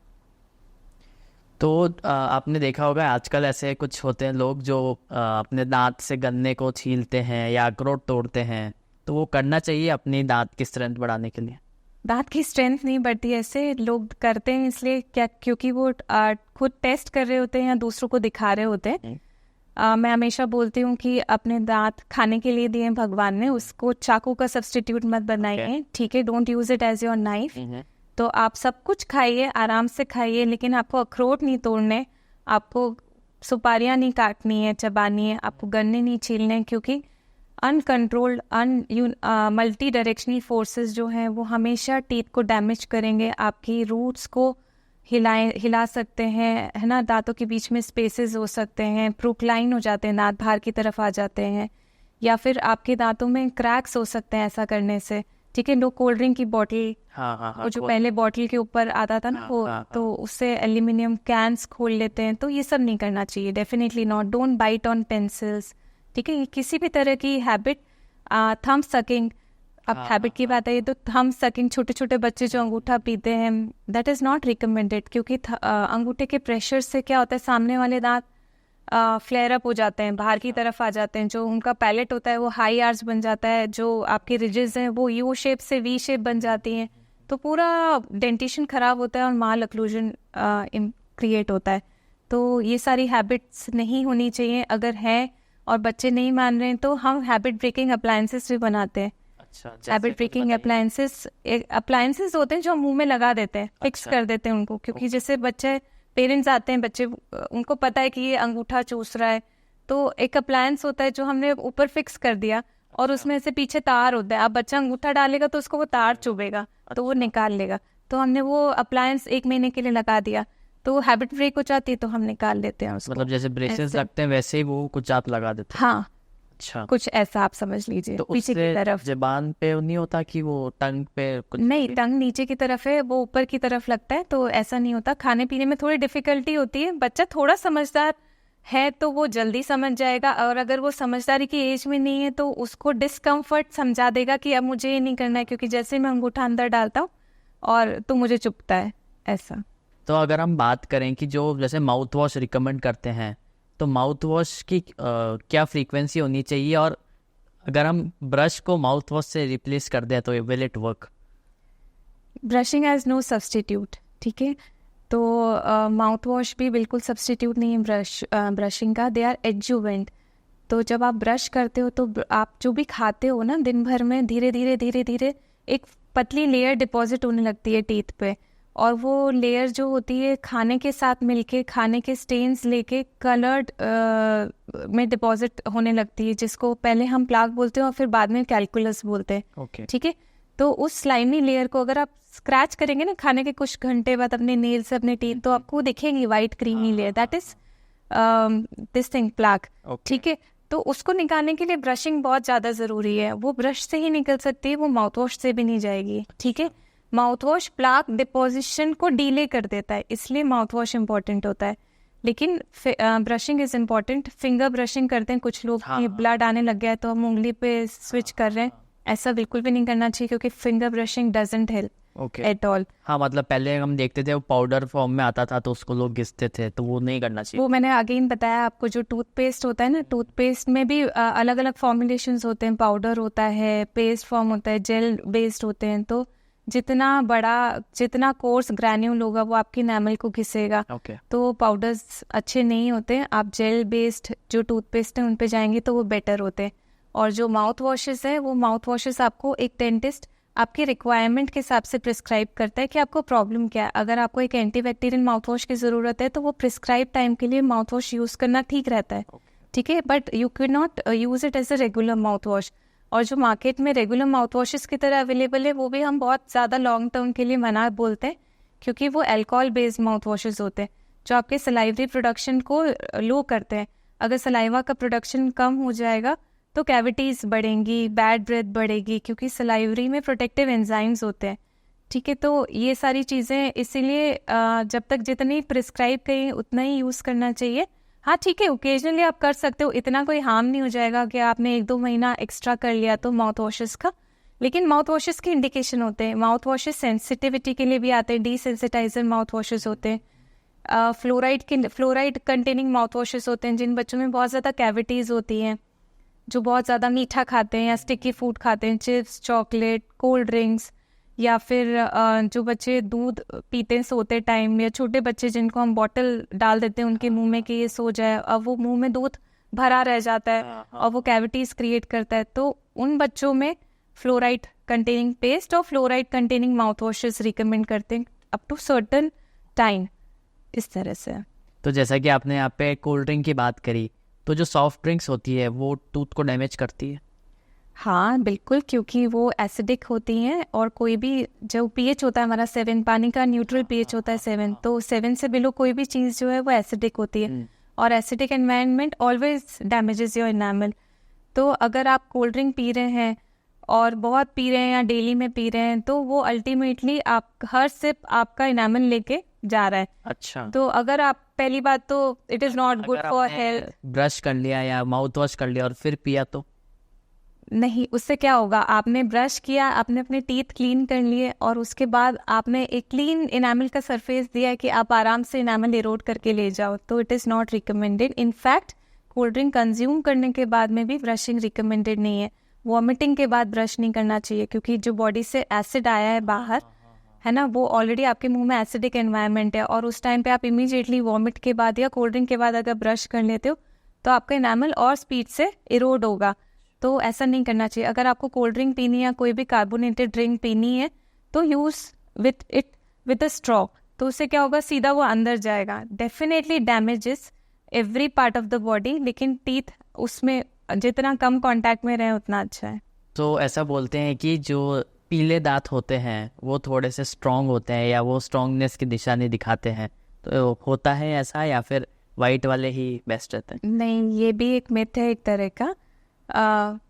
तो आपने देखा होगा आजकल ऐसे कुछ होते हैं लोग जो अपने दांत से गन्ने को छीलते हैं या अखरोट तोड़ते हैं, तो वो करना चाहिए अपनी दांत की स्ट्रेंथ बढ़ाने के लिए? दांत की स्ट्रेंथ नहीं बढ़ती, ऐसे लोग करते हैं इसलिए क्या, क्योंकि वो खुद टेस्ट कर रहे होते हैं या दूसरों को दिखा रहे होते हैं। मैं हमेशा बोलती हूँ कि अपने दांत खाने के लिए दिए भगवान ने, उसको चाकू का सब्सटीट्यूट मत बनाइए। ठीक है, don't use it as your knife. तो आप सब कुछ खाइए, आराम से खाइए, लेकिन आपको अखरोट नहीं तोड़ने, आपको सुपारियाँ नहीं काटनी है, चबानी है, आपको गन्ने नहीं छीलने, क्योंकि अनकंट्रोल्ड मल्टी डायरेक्शनल फोर्सेस जो हैं वो हमेशा टीथ को डैमेज करेंगे, आपकी रूट्स को हिला सकते हैं, है ना। दांतों के बीच में स्पेसेस हो सकते हैं, प्रोक्लाइन हो जाते हैं, दांत बाहर की तरफ आ जाते हैं, या फिर आपके दांतों में क्रैक्स हो सकते हैं ऐसा करने से। ठीक है, लोग कोल्ड ड्रिंक की बॉटल, वो जो पहले बॉटल के ऊपर आता था ना वो, तो उससे एल्यूमिनियम कैंस खोल लेते हैं, तो ये सब नहीं करना चाहिए, definitely not. Don't bite on pencils. ठीक है, किसी भी तरह की हैबिट, थम सकिंग, अब हैबिट की बात है तो थम सकिंग, छोटे छोटे बच्चे जो अंगूठा पीते हैं, दैट इज़ नॉट रिकमेंडेड, क्योंकि अंगूठे के प्रेशर से क्या होता है, सामने वाले दांत फ्लेयर अप हो जाते हैं, बाहर की तरफ आ जाते हैं, जो उनका पैलेट होता है वो हाई आर्च बन जाता है, जो आपके रिजेस हैं वो यू शेप से वी शेप बन जाती हैं, तो पूरा डेंटिशन खराब होता है और माल अक्लूजन क्रिएट होता है। तो ये सारी हैबिट्स नहीं होनी चाहिए। अगर है और बच्चे नहीं मान रहे हैं तो हम हैबिट ब्रेकिंग अप्लायंसेस भी बनाते हैं। हैबिट ब्रेकिंग अप्लायंसेस होते हैं जो हम मुंह में लगा देते हैं, फिक्स कर देते हैं उनको, क्योंकि जैसे बच्चे, पेरेंट्स आते हैं, बच्चे उनको पता है कि ये अंगूठा चूस रहा है, तो एक अप्लायंस होता है जो हमने ऊपर फिक्स कर दिया और उसमें से पीछे तार होता है। अब बच्चा अंगूठा डालेगा तो उसको वो तार चुभेगा, तो वो निकाल लेगा, तो हमने वो अप्लायंस 1 महीने के लिए लगा दिया, तो हैबिट ब्रेक हो जाती है तो हम निकाल देते हैं उसको। मतलब जैसे ब्रेसेस लगते हैं वैसे ही वो कुछ आप लगा देते हैं? हाँ, अच्छा, कुछ ऐसा आप समझ लीजिए। तो पीछे की तरफ ज़बान पे नहीं होता कि वो टंग पे कुछ? नहीं, टंग नीचे की तरफ है, वो ऊपर की तरफ लगता है, तो ऐसा नहीं होता। खाने पीने में थोड़ी डिफिकल्टी होती है, बच्चा थोड़ा समझदार है तो वो जल्दी समझ जाएगा, और अगर वो समझदारी की एज में नहीं है तो उसको डिस्कम्फर्ट समझा देगा कि अब मुझे ये नहीं करना है, क्योंकि जैसे मैं अंगूठा अंदर डालता हूँ और तो मुझे चुभता है, ऐसा। तो अगर हम बात करें कि जो जैसे माउथ वॉश रिकमेंड करते हैं, तो माउथ वॉश की क्या फ्रीक्वेंसी होनी चाहिए, और अगर हम ब्रश को माउथ वॉश से रिप्लेस कर दें तो will it work? Brushing has no substitute. ठीक है, तो माउथ वॉश भी बिल्कुल सब्स्टिट्यूट नहीं है ब्रशिंग का, दे आर एडजुवेंट। तो जब आप ब्रश करते हो तो आप जो भी खाते हो ना दिन भर में, धीरे धीरे धीरे धीरे एक पतली लेयर डिपॉजिट होने लगती है टीथ पे, और वो लेयर जो होती है खाने के साथ मिलके, खाने के स्टेन्स लेके कलर्ड में डिपॉजिट होने लगती है, जिसको पहले हम प्लाक बोलते हैं और फिर बाद में कैलकुलस बोलते हैं। ठीक है, तो उस स्लाइमी लेयर को अगर आप स्क्रैच करेंगे ना खाने के कुछ घंटे बाद अपने नेल से, अपने टीथ, तो आपको दिखेंगी white creamy layer, that is this thing, plaque. ठीक है, तो उसको निकालने के लिए ब्रशिंग बहुत ज़्यादा ज़रूरी है। वो ब्रश से ही निकल सकती है, वो माउथ वॉश से भी नहीं जाएगी। ठीक है, माउथ वॉश प्लाक डिपोजिशन को डीले कर देता है, इसलिए माउथ वॉश इम्पॉर्टेंट होता है, लेकिन brushing is important. Finger brushing करते हैं कुछ लोग, ब्लड आने लग गया है तो हम उंगली पे स्विच कर रहे हैं, ऐसा बिल्कुल भी नहीं करना चाहिए, क्योंकि finger brushing doesn't help at all. हाँ, मतलब पहले हम देखते थे वो पाउडर फॉर्म में आता था तो उसको लोग घिसते थे, तो वो नहीं करना चाहिए। वो मैंने अगेन बताया आपको, जो टूथपेस्ट होता है ना, टूथपेस्ट में भी अलग अलग फॉर्मुलेशंस होते हैं, पाउडर होता है, पेस्ट फॉर्म होता है, जेल बेस्ड होते हैं, तो जितना कोर्स ग्रैन्यूल होगा वो आपकी एनामल को घिसेगा। तो पाउडर्स अच्छे नहीं होते, आप जेल बेस्ड जो टूथपेस्ट है उन पे जाएंगे तो वो बेटर होते हैं। और जो माउथ वॉशेस है, वो माउथ वॉशेस आपको एक डेंटिस्ट आपकी रिक्वायरमेंट के हिसाब से प्रिस्क्राइब करता है कि आपको प्रॉब्लम क्या है। अगर आपको एक एंटीबैक्टीरियल माउथ वॉश की ज़रूरत है तो वो प्रिस्क्राइब टाइम के लिए माउथ वॉश यूज़ करना ठीक रहता है। ठीक है, but you can not use it as a regular mouth wash. और जो मार्केट में रेगुलर माउथ वॉशेस की तरह अवेलेबल है वो भी हम बहुत ज़्यादा लॉन्ग टर्म के लिए मना बोलते हैं, क्योंकि वो अल्कोहल बेस्ड माउथ वॉशेस होते हैं जो आपके सलाइवरी प्रोडक्शन को लो करते हैं। अगर सलाइवा का प्रोडक्शन कम हो जाएगा तो कैविटीज़ बढ़ेंगी, बैड ब्रेथ बढ़ेगी, क्योंकि सलाइवरी में प्रोटेक्टिव एंजाइम्स होते हैं। ठीक है, तो ये सारी चीज़ें इसीलिए जब तक जितनी प्रिस्क्राइब करें उतना ही यूज़ करना चाहिए। हाँ ठीक है, ओकेजनली आप कर सकते हो, इतना कोई हार्म नहीं हो जाएगा कि आपने 1-2 महीना एक्स्ट्रा कर लिया तो माउथ वॉशेस का। लेकिन माउथ वॉशेस के इंडिकेशन होते हैं, माउथ वॉशेस सेंसिटिविटी के लिए भी आते हैं, डीसेंसिटाइजर माउथ वॉशेस होते हैं, फ्लोराइड कंटेनिंग माउथ वॉशेस होते हैं जिन बच्चों में बहुत ज़्यादा कैविटीज़ होती हैं, जो बहुत ज़्यादा मीठा खाते हैं या स्टिकी फूड खाते हैं, चिप्स, चॉकलेट, कोल्ड ड्रिंक्स, या फिर जो बच्चे दूध पीते हैं सोते टाइम, या छोटे बच्चे जिनको हम बॉटल डाल देते हैं उनके मुंह में कि ये सो जाए, अब वो मुंह में दूध भरा रह जाता है और वो कैविटीज़ क्रिएट करता है। तो उन बच्चों में फ्लोराइड कंटेनिंग पेस्ट और fluoride containing mouth washes recommend करते हैं अप टू सर्टन टाइम, इस तरह से। तो जैसा कि आपने यहाँ पे कोल्ड ड्रिंक की बात करी, तो जो सॉफ्ट ड्रिंक्स होती है वो टूथ को डैमेज करती है? हाँ बिल्कुल, क्योंकि वो एसिडिक होती हैं, और कोई भी जो पीएच होता है हमारा 7, पानी का न्यूट्रल पीएच होता है 7, तो 7 से बिलो कोई भी चीज़ जो है वो एसिडिक होती है, और acidic environment always damages your enamel. तो अगर आप कोल्ड ड्रिंक पी रहे हैं और बहुत पी रहे हैं या डेली में पी रहे हैं, तो वो अल्टीमेटली आप हर सिप आपका इनामल लेके जा रहा है। अच्छा, तो अगर आप पहली बात तो it is not good for health. Brush कर लिया या माउथ वॉश कर लिया और फिर पिया तो नहीं, उससे क्या होगा, आपने ब्रश किया, आपने अपने टीथ क्लीन कर लिए और उसके बाद आपने एक क्लीन इनामल का सरफेस दिया कि आप आराम से इनामल इरोड करके ले जाओ, तो it is not recommended. In fact cold drink consume करने के बाद में भी ब्रशिंग रिकमेंडेड नहीं है। वॉमिटिंग के बाद ब्रश नहीं करना चाहिए, क्योंकि जो बॉडी से एसिड आया है बाहर, है ना, वो ऑलरेडी आपके मुंह में एसिडिक एनवायरनमेंट है, और उस टाइम पे आप इमीडिएटली वॉमिट के बाद या कोल्ड ड्रिंक के बाद अगर ब्रश कर लेते हो तो आपका इनामल और स्पीड से इरोड होगा। तो ऐसा नहीं करना चाहिए। अगर आपको कोल्ड ड्रिंक पीनी है या कोई भी कार्बोनेटेड ड्रिंक पीनी है तो यूज़ विथ अ स्ट्रॉ, तो उससे क्या होगा, सीधा वो अंदर जाएगा। Definitely damages every part of the body, लेकिन टीथ उसमें जितना कम कांटेक्ट में रहे उतना अच्छा है। तो ऐसा बोलते हैं कि जो पीले दांत होते हैं वो थोड़े से स्ट्रांग होते हैं या वो स्ट्रांगनेस की निशानी दिखाते हैं, तो होता है ऐसा या फिर वाइट वाले ही बेस्ट रहते हैं? नहीं, ये भी एक मिथ है एक तरह का।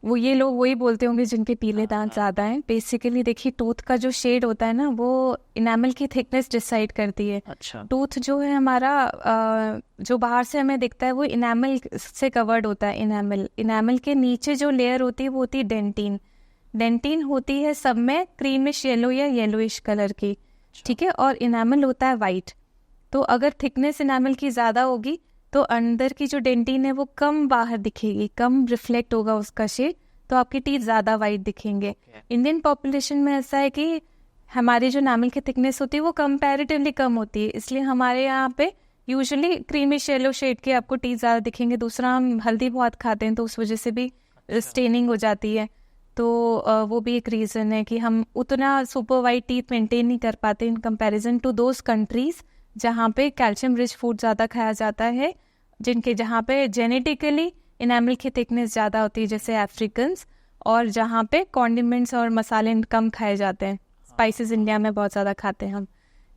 वो ये लोग वही बोलते होंगे जिनके पीले दांत ज़्यादा हैं। बेसिकली देखिए, टूथ का जो शेड होता है ना, वो इनामल की थिकनेस डिसाइड करती है। अच्छा, टूथ जो है हमारा, जो बाहर से हमें दिखता है वो इनामल से कवर्ड होता है। इनामल के नीचे जो लेयर होती है वो होती है डेंटिन। डेंटिन होती है सब में क्रीमिश येलो या येलोइश कलर की, ठीक है, और इनामल होता है वाइट। तो अगर थिकनेस इनामल की ज़्यादा होगी तो अंदर की जो डेंटिन है वो कम बाहर दिखेगी, कम रिफ्लेक्ट होगा उसका शेड, तो आपकी टीथ ज़्यादा वाइट दिखेंगे। इंडियन पॉपुलेशन में ऐसा है कि हमारी जो इनामल की थिकनेस होती है वो कंपैरेटिवली कम होती है, इसलिए हमारे यहाँ पे यूजुअली क्रीमिश येलो शेड के आपको टीथ ज़्यादा दिखेंगे। दूसरा, हम हल्दी बहुत खाते हैं तो उस वजह से भी स्टेनिंग हो जाती है, तो वो भी एक रीज़न है कि हम उतना सुपर वाइट टीथ मेंटेन नहीं कर पाते in comparison to those countries जहाँ पे कैल्शियम रिच फूड ज़्यादा खाया जाता है, जहाँ पे जेनेटिकली इनामल की थिकनेस ज़्यादा होती है, जैसे अफ्रीकन्स, और जहाँ पे कॉन्डिमेंट्स और मसाले कम खाए जाते हैं। स्पाइसेस इंडिया में बहुत ज़्यादा खाते हैं हम,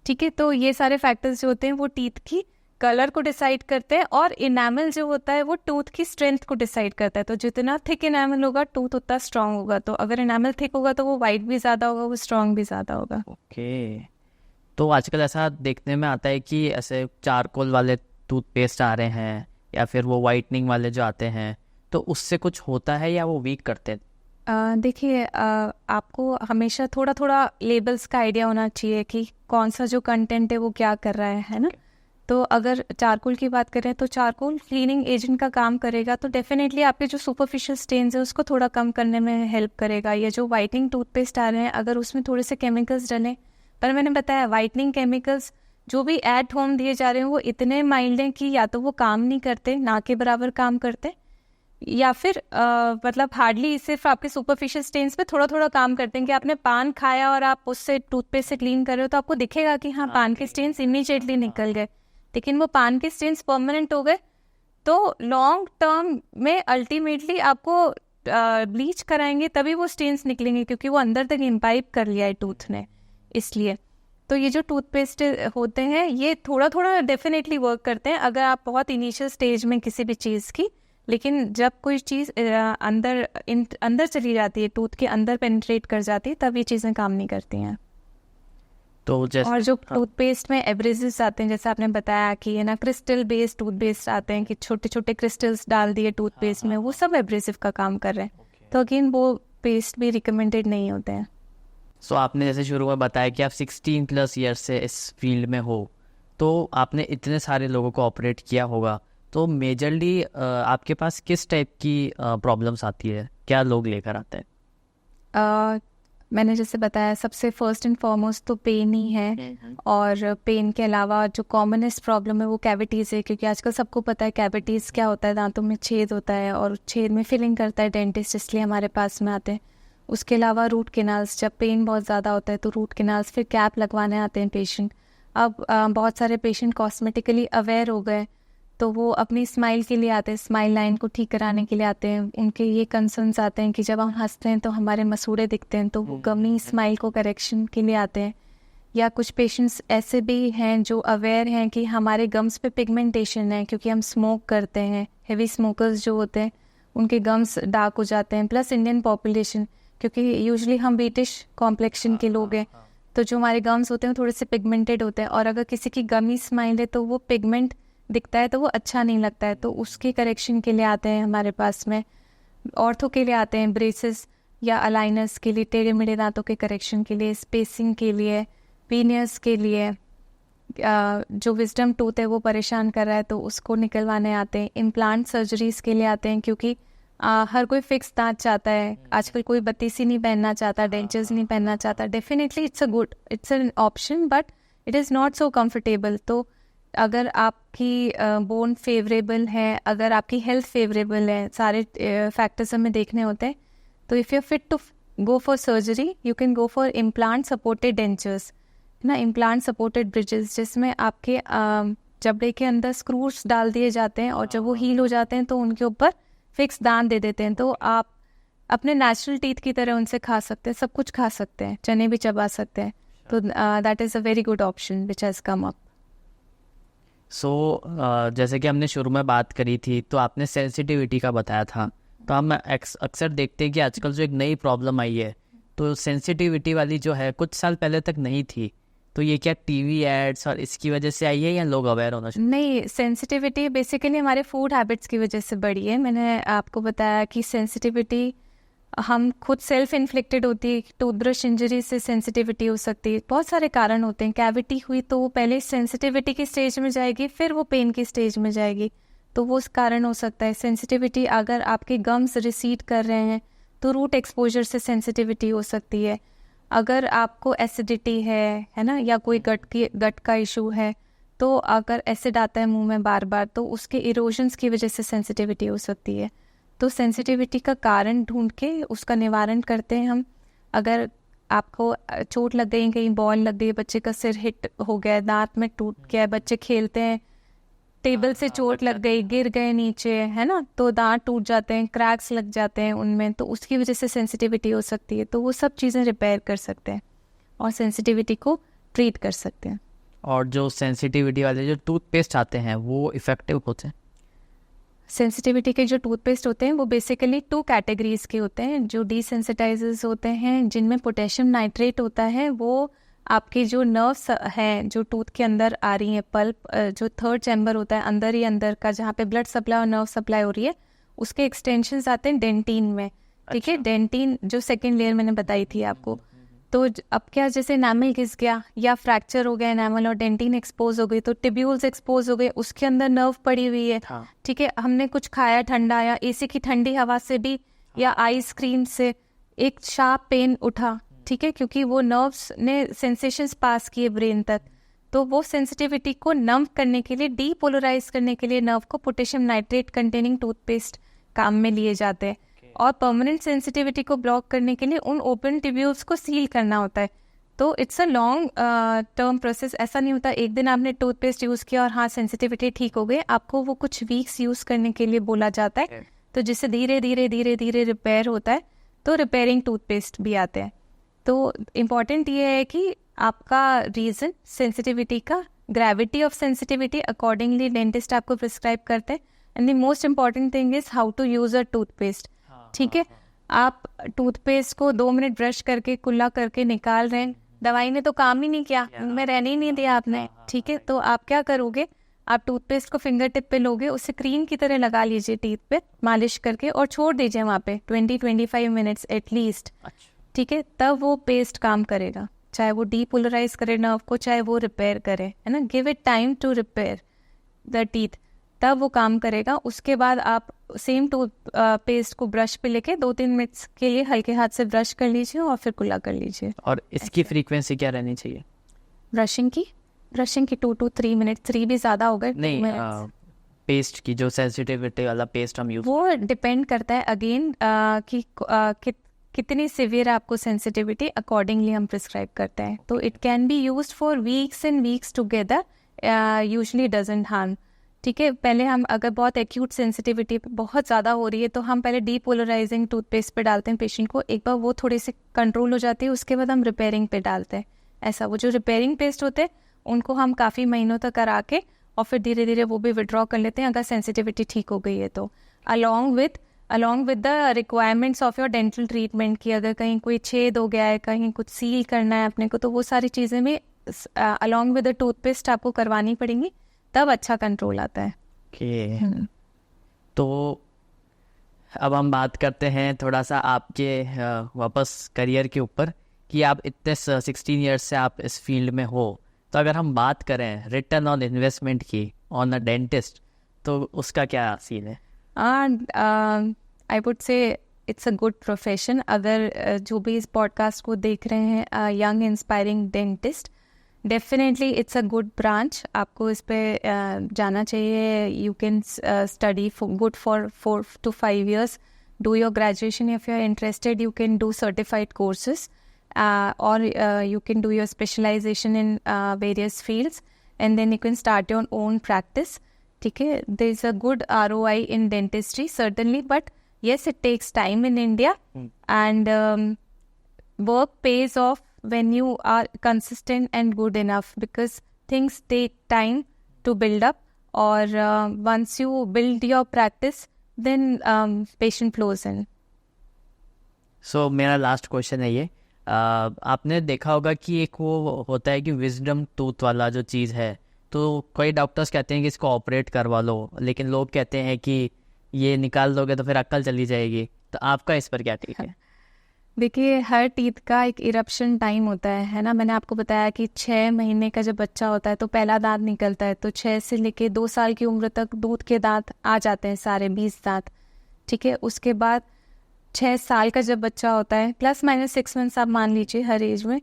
ठीक है। तो ये सारे फैक्टर्स जो होते हैं वो टीथ की कलर को डिसाइड करते हैं, और इनामल जो होता है वो टूथ की स्ट्रेंथ को डिसाइड करता है। तो जितना थिक इनामल होगा टूथ उतना स्ट्रांग होगा, तो अगर इनामल थिक होगा तो वो वाइट भी ज़्यादा होगा, वो स्ट्रांग भी ज़्यादा होगा। ओके। तो आजकल ऐसा देखने में आता है कि ऐसे चारकोल वाले टूथपेस्ट आ रहे हैं या फिर वो वाइटनिंग वाले जो आते हैं, तो उससे कुछ होता है या वो वीक करते हैं? देखिए, आपको हमेशा थोड़ा थोड़ा लेबल्स का आइडिया होना चाहिए कि कौन सा जो कंटेंट है वो क्या कर रहा है ना। तो अगर चारकोल की बात करें तो चारकोल क्लीनिंग एजेंट का काम करेगा, तो डेफिनेटली आपके जो सुपरफिशियल स्टेन्स है उसको थोड़ा कम करने में हेल्प करेगा। या जो वाइटनिंग टूथपेस्ट आ रहे हैं, अगर उसमें थोड़े से केमिकल्स डलें, पर मैंने बताया वाइटनिंग केमिकल्स जो भी एट होम दिए जा रहे हैं वो इतने माइल्ड हैं कि या तो वो काम नहीं करते, ना के बराबर काम करते, या फिर मतलब हार्डली सिर्फ आपके सुपरफिशियल स्टेन्स पे थोड़ा थोड़ा काम करते हैं। कि आपने पान खाया और आप उससे टूथपेस्ट से क्लीन कर रहे हो तो आपको दिखेगा कि हाँ, पान के स्टेन्स इमीडिएटली निकल गए, लेकिन वो पान के स्टेन्स परमानेंट हो गए तो लॉन्ग टर्म में अल्टीमेटली आपको ब्लीच कराएंगे तभी वो स्टेन्स निकलेंगे, क्योंकि वो अंदर तक इम्बाइब कर लिया है टूथ ने। इसलिए तो ये जो टूथपेस्ट होते हैं ये थोड़ा थोड़ा डेफिनेटली वर्क करते हैं अगर आप बहुत इनिशियल स्टेज में किसी भी चीज़ की, लेकिन जब कोई चीज़ अंदर चली जाती है, टूथ के अंदर पेनिट्रेट कर जाती है, तब ये चीज़ें काम नहीं करती हैं। तो और जो टूथपेस्ट में एब्रेसिव्स आते हैं, जैसे आपने बताया कि है ना, क्रिस्टल बेस्ड टूथपेस्ट आते हैं कि छोटे छोटे क्रिस्टल्स डाल दिए टूथपेस्ट में, वो सब एब्रेसिव का काम कर रहे हैं। तो अगेन वो पेस्ट भी रिकमेंडेड नहीं होते हैं। सो आपने जैसे शुरू में बताया कि आप 16+ ईयर्स से इस फील्ड में हो, तो आपने इतने सारे लोगों को ऑपरेट किया होगा, तो मेजरली आपके पास किस टाइप की प्रॉब्लम्स आती है, क्या लोग लेकर आते हैं? मैंने जैसे बताया, सबसे फर्स्ट एंड फॉरमोस्ट तो पेन ही है, और पेन के अलावा जो कॉमनेस्ट प्रॉब्लम है वो कैविटीज़ है, क्योंकि आजकल सबको पता है कैविटीज़ क्या होता है, दांतों में छेद होता है और छेद में फिलिंग करता है डेंटिस्ट, इसलिए हमारे पास में आते हैं। उसके अलावा रूट कैनाल्स, जब पेन बहुत ज़्यादा होता है तो रूट कैनाल्स, फिर कैप लगवाने आते हैं पेशेंट। अब बहुत सारे पेशेंट कॉस्मेटिकली अवेयर हो गए तो वो अपनी स्माइल के लिए आते हैं, स्माइल लाइन को ठीक कराने के लिए आते हैं। उनके ये कंसर्न्स आते हैं कि जब हम हंसते हैं तो हमारे मसूड़े दिखते हैं, तो वो गमी स्माइल को करेक्शन के लिए आते हैं। या कुछ पेशेंट्स ऐसे भी हैं जो अवेयर हैं कि हमारे गम्स पे पिगमेंटेशन है क्योंकि हम स्मोक करते हैं। हेवी स्मोकर्स जो होते हैं उनके गम्स डार्क हो जाते हैं, प्लस इंडियन पॉपुलेशन, क्योंकि यूजुअली हम ब्रिटिश कॉम्प्लेक्शन के लोग हैं, तो जो हमारे गम्स होते हैं वो थोड़े से पिगमेंटेड होते हैं, और अगर किसी की गमी स्माइल है तो वो पिगमेंट दिखता है तो वो अच्छा नहीं लगता है, तो उसके करेक्शन के लिए आते हैं हमारे पास में। ऑर्थो के लिए आते हैं ब्रेसेस या अलाइनर्स के लिए, टेढ़े मेढ़े दांतों के करेक्शन के लिए, स्पेसिंग के लिए, पीनियर्स के लिए, जो विजडम टूथ है वो परेशान कर रहा है तो उसको निकलवाने आते हैं। इम्प्लांट सर्जरीज के लिए आते हैं, क्योंकि हर कोई फिक्स दांत चाहता है आजकल, कोई बत्तीसी नहीं पहनना चाहता, डेंचर्स नहीं पहनना चाहता। Definitely it's an option, but it is not so comfortable. तो अगर आपकी बोन फेवरेबल है, अगर आपकी हेल्थ फेवरेबल है, सारे फैक्टर्स हमें देखने होते हैं, तो if you fit to go for surgery you can go for implant supported dentures, है ना, इम्प्लांट सपोर्टेड ब्रिजेस, जिसमें आपके जबड़े के अंदर स्क्रूज डाल दिए जाते हैं और जब वो हील हो जाते हैं तो उनके ऊपर फिक्स दांत दे देते हैं, तो आप अपने नेचुरल टीथ की तरह उनसे खा सकते हैं, सब कुछ खा सकते हैं, चने भी चबा सकते हैं। तो that is a very good option which has come up. So जैसे कि हमने शुरू में बात करी थी, तो आपने सेंसिटिविटी का बताया था, तो हम अक्सर देखते हैं कि आजकल जो एक नई प्रॉब्लम आई है, तो सेंसिटिविटी वाली जो है कुछ साल पहले तक नहीं थी, तो ये क्या टीवी एड्स और इसकी वजह से आई है या लोग अवेयर होना चाहिए? नहीं, सेंसिटिविटी बेसिकली हमारे फूड हैबिट्स की वजह से बढ़ी है। मैंने आपको बताया कि सेंसिटिविटी हम खुद सेल्फ इन्फ्लिक्टेड होती है, टूथब्रश इंजरी से सेंसिटिविटी हो सकती है, बहुत सारे कारण होते हैं। कैविटी हुई तो वो पहले सेंसिटिविटी की स्टेज में जाएगी, फिर वो पेन की स्टेज में जाएगी, तो वो उस कारण हो सकता है। सेंसिटिविटी अगर आपके गम्स रिसीड कर रहे हैं तो रूट एक्सपोजर से सेंसिटिविटी हो सकती है। अगर आपको एसिडिटी है ना, या कोई गट का इशू है, तो अगर एसिड आता है मुंह में बार बार तो उसके इरोजन्स की वजह से सेंसिटिविटी हो सकती है। तो सेंसिटिविटी का कारण ढूंढ के उसका निवारण करते हैं हम। अगर आपको चोट लग गई, कहीं बॉल लग गई, बच्चे का सिर हिट हो गया, दांत में टूट गया, बच्चे खेलते हैं, टेबल से चोट लग गई, गिर गए नीचे, है ना, तो दांत टूट जाते हैं, क्रैक्स लग जाते हैं उनमें, तो उसकी वजह से सेंसिटिविटी हो सकती है। तो वो सब चीज़ें रिपेयर कर सकते हैं और सेंसिटिविटी को ट्रीट कर सकते हैं। और जो सेंसिटिविटी वाले जो टूथपेस्ट आते हैं वो इफ़ेक्टिव होते हैं? सेंसिटिविटी के जो टूथपेस्ट होते हैं वो बेसिकली 2 कैटेगरीज के होते हैं। जो डिसेंसिटाइजर्स होते हैं जिनमें पोटेशियम नाइट्रेट होता है, वो आपके जो नर्व्स हैं जो टूथ के अंदर आ रही हैं, पल्प जो थर्ड चैम्बर होता है अंदर ही अंदर का, जहाँ पे ब्लड सप्लाई और नर्व सप्लाई हो रही है, उसके एक्सटेंशंस आते हैं डेंटिन में। ठीक है, डेंटिन जो सेकेंड लेयर मैंने बताई थी आपको। तो अब क्या, जैसे एनामल घिस गया या फ्रैक्चर हो गया एनामल और डेंटिन एक्सपोज हो गई, तो टिब्यूल्स एक्सपोज हो गए, उसके अंदर नर्व पड़ी हुई है। ठीक है, हमने कुछ खाया ठंडा या एसी की ठंडी हवा से भी या आइसक्रीम से एक शार्प पेन उठा, ठीक है, क्योंकि वो नर्व्स ने सेंसेशंस पास किए ब्रेन तक, तो वो सेंसिटिविटी को नम करने के लिए, डीपोलराइज करने के लिए नर्व को पोटेशियम नाइट्रेट कंटेनिंग टूथपेस्ट काम में लिए जाते हैं। और परमानेंट सेंसिटिविटी को ब्लॉक करने के लिए उन ओपन ट्यूब्यूल्स को सील करना होता है। तो it's a long term process, ऐसा नहीं होता एक दिन आपने टूथपेस्ट यूज़ किया और हाँ सेंसिटिविटी ठीक हो गई। आपको वो कुछ वीक्स यूज़ करने के लिए बोला जाता है, तो जिससे धीरे धीरे धीरे धीरे रिपेयर होता है। तो रिपेयरिंग टूथपेस्ट भी आते हैं। तो इम्पॉर्टेंट ये है कि आपका रीज़न सेंसिटिविटी का, gravity of sensitivity accordingly dentist आपको प्रिस्क्राइब करते हैं। And the most important thing is how to use a toothpaste. ठीक है, आप टूथपेस्ट को 2 मिनट ब्रश करके कुल्ला करके निकाल रहे हैं, दवाई ने तो काम ही नहीं किया, में रहने ही नहीं दिया आपने। ठीक है, तो आप क्या करोगे, आप टूथपेस्ट को फिंगर टिप पे लोगे, उसे क्रीम की तरह लगा लीजिए टीथ पे मालिश करके और छोड़ दीजिए वहाँ पे 20-25 मिनट्स एटलीस्ट। ठीक है, तब वो पेस्ट काम करेगा, चाहे वो डीपोलराइज करे नर्व को, चाहे वो रिपेयर करे, है ना, give it time to repair the teeth, तब वो काम करेगा। उसके बाद आप सेम टूथ पेस्ट को ब्रश पे लेके 2-3 मिनट्स के लिए हल्के हाथ से ब्रश कर लीजिए और फिर कुल्ला कर लीजिए। और इसकी फ्रीक्वेंसी क्या रहनी चाहिए ब्रशिंग की? 2 to 3 मिनट, 3 भी ज़्यादा हो गए। नहीं, पेस्ट की जो सेंसिटिविटी वाला पेस्ट हम यूज, वो डिपेंड करता है अगेन कि कितनी सिवियर आपको सेंसिटिविटी, अकॉर्डिंगली हम प्रिस्क्राइब करते हैं। तो it can be used for weeks and weeks together, usually doesn't harm. ठीक है, पहले हम अगर बहुत एक्यूट सेंसिटिविटी बहुत ज़्यादा हो रही है तो हम पहले डीपोलराइजिंग टूथपेस्ट पे डालते हैं पेशेंट को, एक बार वो थोड़ी सी कंट्रोल हो जाती है उसके बाद हम रिपेयरिंग पे डालते हैं। ऐसा वो जो रिपेयरिंग पेस्ट होते हैं उनको हम काफ़ी महीनों तक करा के और फिर धीरे धीरे वो भी विड्रॉ कर लेते हैं अगर सेंसिटिविटी ठीक हो गई है तो, along with along with the requirements of your dental treatment की अगर कहीं कोई छेद हो गया है, कहीं कुछ सील करना है अपने को, तो वो सारी चीज़ें भी अलॉन्ग विद द टूथपेस्ट आपको करवानी पड़ेंगी, तब अच्छा कंट्रोल आता है। ओके, तो अब हम बात करते हैं थोड़ा सा आपके वापस करियर के ऊपर कि आप इतने 16 ईयर्स से आप इस फील्ड में हो, तो अगर हम बात करें रिटर्न ऑन इन्वेस्टमेंट की ऑन अ डेंटिस्ट, तो उसका क्या सीन है? आई वुड से इट्स अ गुड प्रोफेशन। अगर जो भी इस पॉडकास्ट को देख रहे हैं young inspiring dentist, definitely it's a good branch, आपको इस पे जाना चाहिए। You can study good for 4 to 5 years, do your graduation if you are interested, you can do certified courses or you can do your specialization in various fields and then you can start your own practice. ठीक है, there is a good ROI in dentistry certainly, but yes, it takes time in India and work pays off when you are consistent and good enough, because things take time to build up, or once you build your practice then patient flows in. सो मेरा last question है ये, आपने देखा होगा कि एक वो होता है कि विजडम टूथ वाला जो चीज़ है, तो कई डॉक्टर्स कहते हैं कि इसको ऑपरेट करवा लो, लेकिन लोग कहते हैं कि ये निकाल दोगे तो फिर अक्ल चली जाएगी, तो आपका इस पर क्या ठीक है? देखिए, हर टीथ का एक इरप्शन टाइम होता है ना। मैंने आपको बताया कि 6 महीने का जब बच्चा होता है तो पहला दांत निकलता है, तो 6 से लेके 2 साल की उम्र तक दूध के दांत आ जाते हैं सारे 20 दांत। ठीक है, उसके बाद 6 साल का जब बच्चा होता है, +- 6 मंथ्स आप मान लीजिए हर एज में,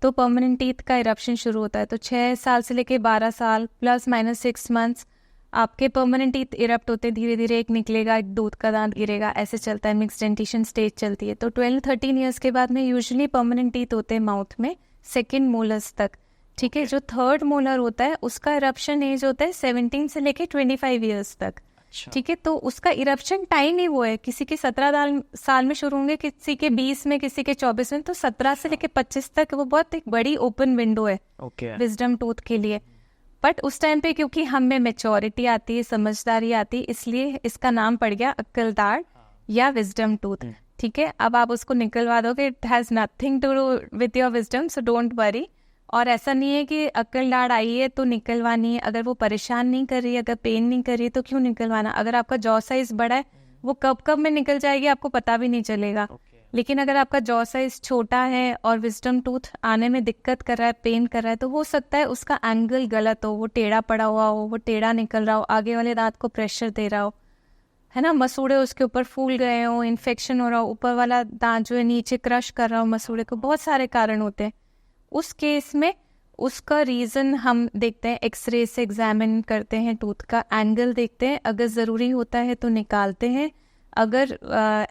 तो परमानेंट टीथ का इरप्शन शुरू होता है। तो 6 साल से लेके 12 साल +- 6 मंथ्स आपके परमानेंट टीथ इरप्ट होते हैं, धीरे धीरे एक निकलेगा, एक दूध का दांत गिरेगा, ऐसे चलता है, मिक्स डेंटिशन स्टेज चलती है। तो 12-13 ईयर्स के बाद में यूजुअली परमानेंट टीथ होते हैं माउथ में, सेकेंड मोलर्स तक। ठीक है, जो थर्ड मोलर होता है उसका इरप्शन एज होता है 17 से लेके 25 ईयर्स तक। ठीक है, तो उसका इरप्शन टाइम ही वो है, किसी के 17 साल में शुरू होंगे, किसी के 20 में, किसी के 24 में, तो 17 से लेके 25 तक वो बहुत एक बड़ी ओपन विंडो है विजडम टूथ के लिए। बट उस टाइम पे क्योंकि हम में मेच्योरिटी आती है, समझदारी आती है, इसलिए इसका नाम पड़ गया अक्लदाड़ या विजडम टूथ। ठीक है, अब आप उसको निकलवा दोगे, it has nothing to do with your wisdom, so don't worry. और ऐसा नहीं है कि अक्लदाड़ आई है तो निकलवानी है, अगर वो परेशान नहीं कर रही है, अगर पेन नहीं कर रही है तो क्यों निकलवाना। अगर आपका जॉ साइज बड़ा है, वो कब कब में निकल जाएगी आपको पता भी नहीं चलेगा। लेकिन अगर आपका जॉ साइज छोटा है और विजडम टूथ आने में दिक्कत कर रहा है, पेन कर रहा है, तो हो सकता है उसका एंगल गलत हो, वो टेढ़ा पड़ा हुआ हो, वो टेढ़ा निकल रहा हो, आगे वाले दांत को प्रेशर दे रहा हो, है ना, मसूड़े उसके ऊपर फूल गए हो, इन्फेक्शन हो रहा हो, ऊपर वाला दांत जो है नीचे क्रश कर रहा हो मसूड़े को, बहुत सारे कारण होते हैं। उस केस में उसका रीज़न हम देखते हैं, एक्सरे से एग्जामिन करते हैं, टूथ का एंगल देखते हैं, अगर ज़रूरी होता है तो निकालते हैं, अगर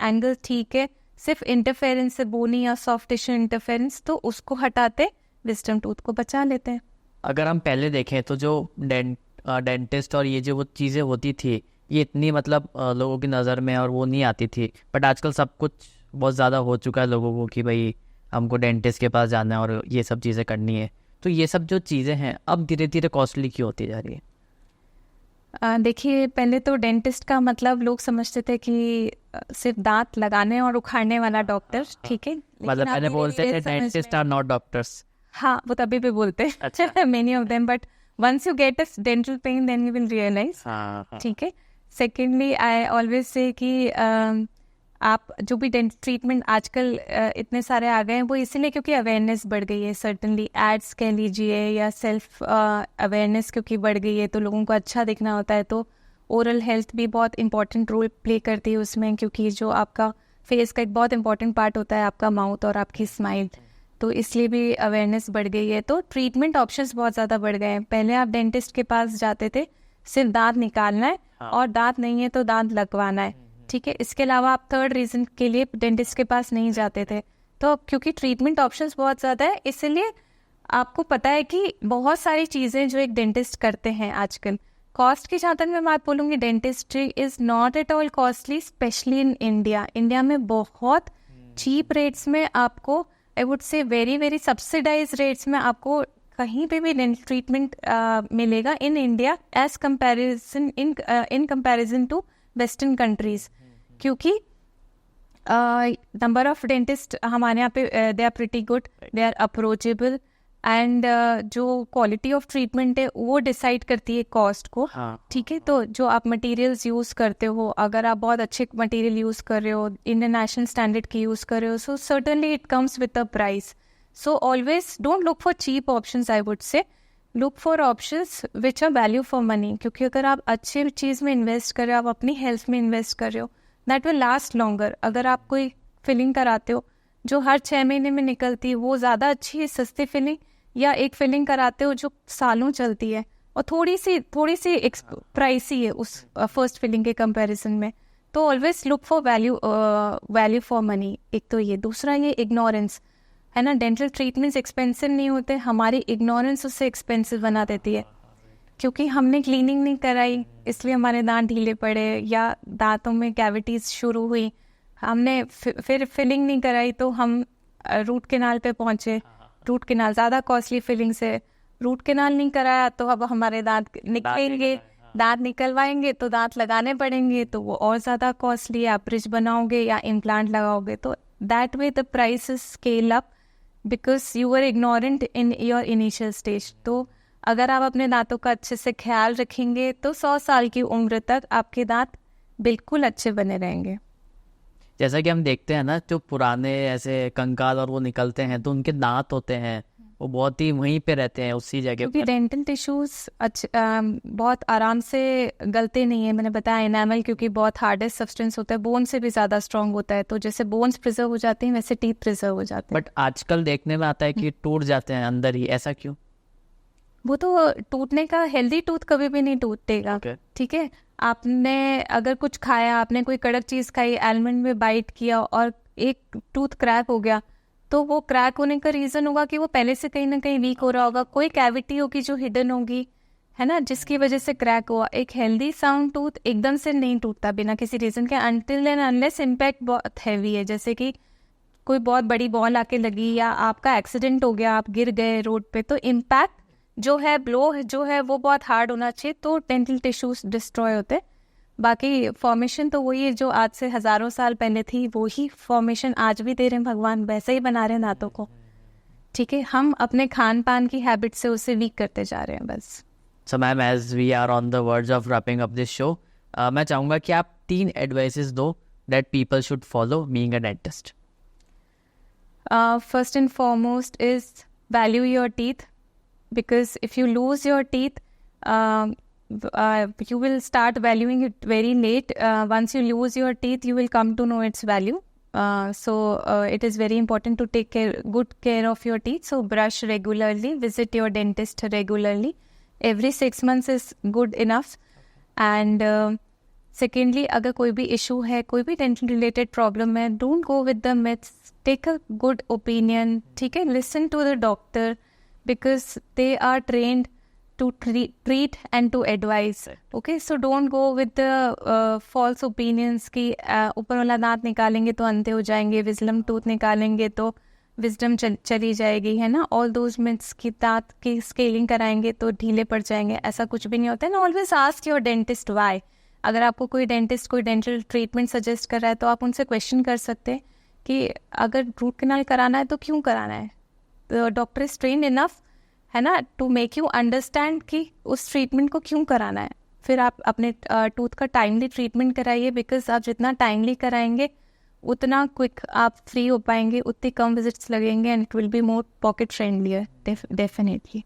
एंगल ठीक है, सिर्फ इंटरफेरेंस से बोनी या सॉफ्ट टिश्यू इंटरफेरेंस, तो उसको हटाते विजडम टूथ को बचा लेते हैं। अगर हम पहले देखें तो जो डेंटिस्ट और ये जो वो चीज़ें होती थी, ये इतनी मतलब लोगों की नज़र में और वो नहीं आती थी, बट आजकल सब कुछ बहुत ज़्यादा हो चुका है लोगों को कि भाई हमको डेंटिस्ट के पास जाना है और ये सब चीज़ें करनी है। तो ये सब जो चीज़ें हैं अब धीरे धीरे कॉस्टली क्यों होती जा रही है? देखिए, पहले तो डेंटिस्ट का मतलब लोग समझते थे कि सिर्फ दांत लगाने और उखाड़ने वाला डॉक्टर। ठीक है, मतलब पहले बोलते थे डेंटिस्ट आर नॉट डॉक्टर्स। हाँ, वो तभी भी बोलते हैं many of them, but once you get a dental pain then you will realize. ठीक है, सेकेंडली आई ऑलवेज से कि आप जो भी डेंटल ट्रीटमेंट आजकल इतने सारे आ गए हैं, वो इसीलिए क्योंकि अवेयरनेस बढ़ गई है। सर्टनली एड्स कह लीजिए या सेल्फ अवेयरनेस क्योंकि बढ़ गई है, तो लोगों को अच्छा दिखना होता है, तो ओरल हेल्थ भी बहुत इंपॉर्टेंट रोल प्ले करती है उसमें, क्योंकि जो आपका फेस का एक बहुत इंपॉर्टेंट पार्ट होता है आपका माउथ और आपकी स्माइल, तो इसलिए भी अवेयरनेस बढ़ गई है। तो ट्रीटमेंट ऑप्शंस बहुत ज़्यादा बढ़ गए हैं। पहले आप डेंटिस्ट के पास जाते थे, सिर्फ दांत निकालना है, और दांत नहीं है तो दांत लगवाना है। ठीक है, इसके अलावा आप थर्ड रीज़न के लिए डेंटिस्ट के पास नहीं जाते थे। तो क्योंकि ट्रीटमेंट ऑप्शंस बहुत ज़्यादा है, इसलिए आपको पता है कि बहुत सारी चीज़ें जो एक डेंटिस्ट करते हैं आजकल। कॉस्ट की जहाँ तक मैं बात बोलूँगी, dentistry is not at all costly, specially in India. India में बहुत चीप रेट्स में आपको, I would say very very subsidized rates में आपको कहीं पे भी डेंटल ट्रीटमेंट मिलेगा in India as comparison in comparison to western countries. क्योंकि नंबर ऑफ डेंटिस्ट हमारे यहाँ पे they are pretty good, they are approachable, and जो क्वालिटी ऑफ ट्रीटमेंट है वो डिसाइड करती है कॉस्ट को। ठीक है, तो जो आप मटेरियल्स यूज़ करते हो, अगर आप बहुत अच्छे मटेरियल यूज़ कर रहे हो, इंटरनेशनल स्टैंडर्ड की यूज़ कर रहे हो, so certainly it comes with a price. So always don't look for cheap options, I would say look for options which are value for money, क्योंकि अगर आप अच्छे चीज़ में इन्वेस्ट कर रहे हो, आप अपनी हेल्थ में इन्वेस्ट कर रहे हो, दैट विल लास्ट लॉन्गर। अगर आप कोई फिलिंग कराते हो जो हर 6 महीने में निकलती है, वो ज़्यादा अच्छी है सस्ती फिलिंग, या एक फिलिंग कराते हो जो सालों चलती है और थोड़ी सी प्राइसी है उस फर्स्ट फिलिंग के कंपैरिजन में। तो always look for value for money. एक तो ये, दूसरा ये इग्नोरेंस है ना। डेंटल ट्रीटमेंट्स एक्सपेंसिव नहीं होते, हमारी इग्नोरेंस उससे एक्सपेंसिव बना देती है, क्योंकि हमने क्लीनिंग नहीं कराई इसलिए हमारे दांत ढीले पड़े, या दांतों में कैविटीज शुरू हुई, हमने फिर फिलिंग नहीं कराई तो हम रूट कैनाल पे पहुंचे। रूट कैनाल ज़्यादा कॉस्टली फिलिंग से, रूट कैनाल नहीं कराया तो अब हमारे दांत निकलेंगे, दांत निकलवाएंगे तो दांत लगाने पड़ेंगे, तो वो और ज़्यादा कॉस्टली है। आप ब्रिज बनाओगे या इम्प्लांट लगाओगे, तो that way the prices scale up because you are ignorant in your initial stage. तो अगर आप अपने दांतों का अच्छे से ख्याल रखेंगे तो 100 साल की उम्र तक आपके दांत बिल्कुल अच्छे बने रहेंगे। जैसा कि हम देखते हैं ना, जो पुराने ऐसे कंकाल और वो निकलते हैं तो उनके दांत होते हैं वो बहुत ही वहीं पे रहते हैं उसी जगह क्योंकि डेंटल टिश्यूज बहुत आराम से गलते नहीं है। मैंने बताया एनामल क्योंकि बहुत हार्डेस्ट सब्सटेंस होता है, बोन से भी ज़्यादा स्ट्रॉन्ग होता है, तो जैसे बोन्स प्रिजर्व हो जाते हैं वैसे टीथ प्रिजर्व हो जाते हैं। बट आजकल देखने में आता है कि टूट जाते हैं अंदर ही, ऐसा क्यों? वो तो टूटने का, हेल्दी टूथ कभी भी नहीं टूटेगा। ठीक है, आपने अगर कुछ खाया, आपने कोई कड़क चीज़ खाई, आलमंड में बाइट किया और एक टूथ क्रैक हो गया, तो वो क्रैक होने का रीज़न होगा कि वो पहले से कहीं ना कहीं वीक हो रहा होगा, कोई कैविटी होगी जो हिडन होगी, है ना, जिसकी वजह से क्रैक हुआ। एक हेल्दी साउंड टूथ एकदम से नहीं टूटता बिना किसी रीज़न के, अनटिल एंड अनलेस इम्पैक्ट बहुत हैवी है, जैसे कि कोई बहुत बड़ी बॉल आके लगी या आपका एक्सीडेंट हो गया, आप गिर गए रोड पे, तो इम्पैक्ट जो है, ब्लो जो है वो बहुत हार्ड होना चाहिए, तो डेंटल टिश्यूज डिस्ट्रॉय होते। बाकी फॉर्मेशन तो वही है जो आज से हज़ारों साल पहले थी, वही फॉर्मेशन आज भी दे रहे हैं भगवान, वैसे ही बना रहे हैं दांतों को। ठीक है, हम अपने खान पान की हैबिट से उसे वीक करते जा रहे हैं बस। So ma'am, as we are on the words of wrapping up this show, मैं चाहूँगा कि आप 3 एडवाइसेस दो that people should follow being a dentist. First and foremost is value your teeth, because if you lose your teeth, you will start valuing it very late. Once you lose your teeth, you will come to know its value. So it is very important to take good care of your teeth. So brush regularly, visit your dentist regularly. Every 6 months is good enough. And secondly, अगर कोई भी issue है, कोई भी dental related problem है, don't go with the myths. Take a good opinion. ठीक है, listen to the doctor, because they are trained to treat and to advise. Okay, so don't go with the false opinions कि ऊपर वाला दांत निकालेंगे तो अंधे हो जाएंगे, विजडम टूथ निकालेंगे तो विजडम चली जाएगी, है ना, all those myths कि दांत की स्केलिंग कराएंगे तो ढीले पड़ जाएंगे, ऐसा कुछ भी नहीं होता है ना। Always ask your dentist why. अगर आपको कोई डेंटिस्ट कोई डेंटल ट्रीटमेंट सजेस्ट कर रहा है तो आप उनसे क्वेश्चन कर सकते हैं कि अगर रूट कैनाल कराना है तो क्यों कराना है। डॉक्टर इज ट्रेन इनफ, है ना, टू मेक यू अंडरस्टैंड कि उस ट्रीटमेंट को क्यों कराना है। फिर आप अपने टूथ का टाइमली ट्रीटमेंट कराइए, बिकॉज आप जितना टाइमली कराएंगे उतना क्विक आप फ्री हो पाएंगे, उतनी कम विजिट्स लगेंगे, and it will be more pocket friendlier definitely.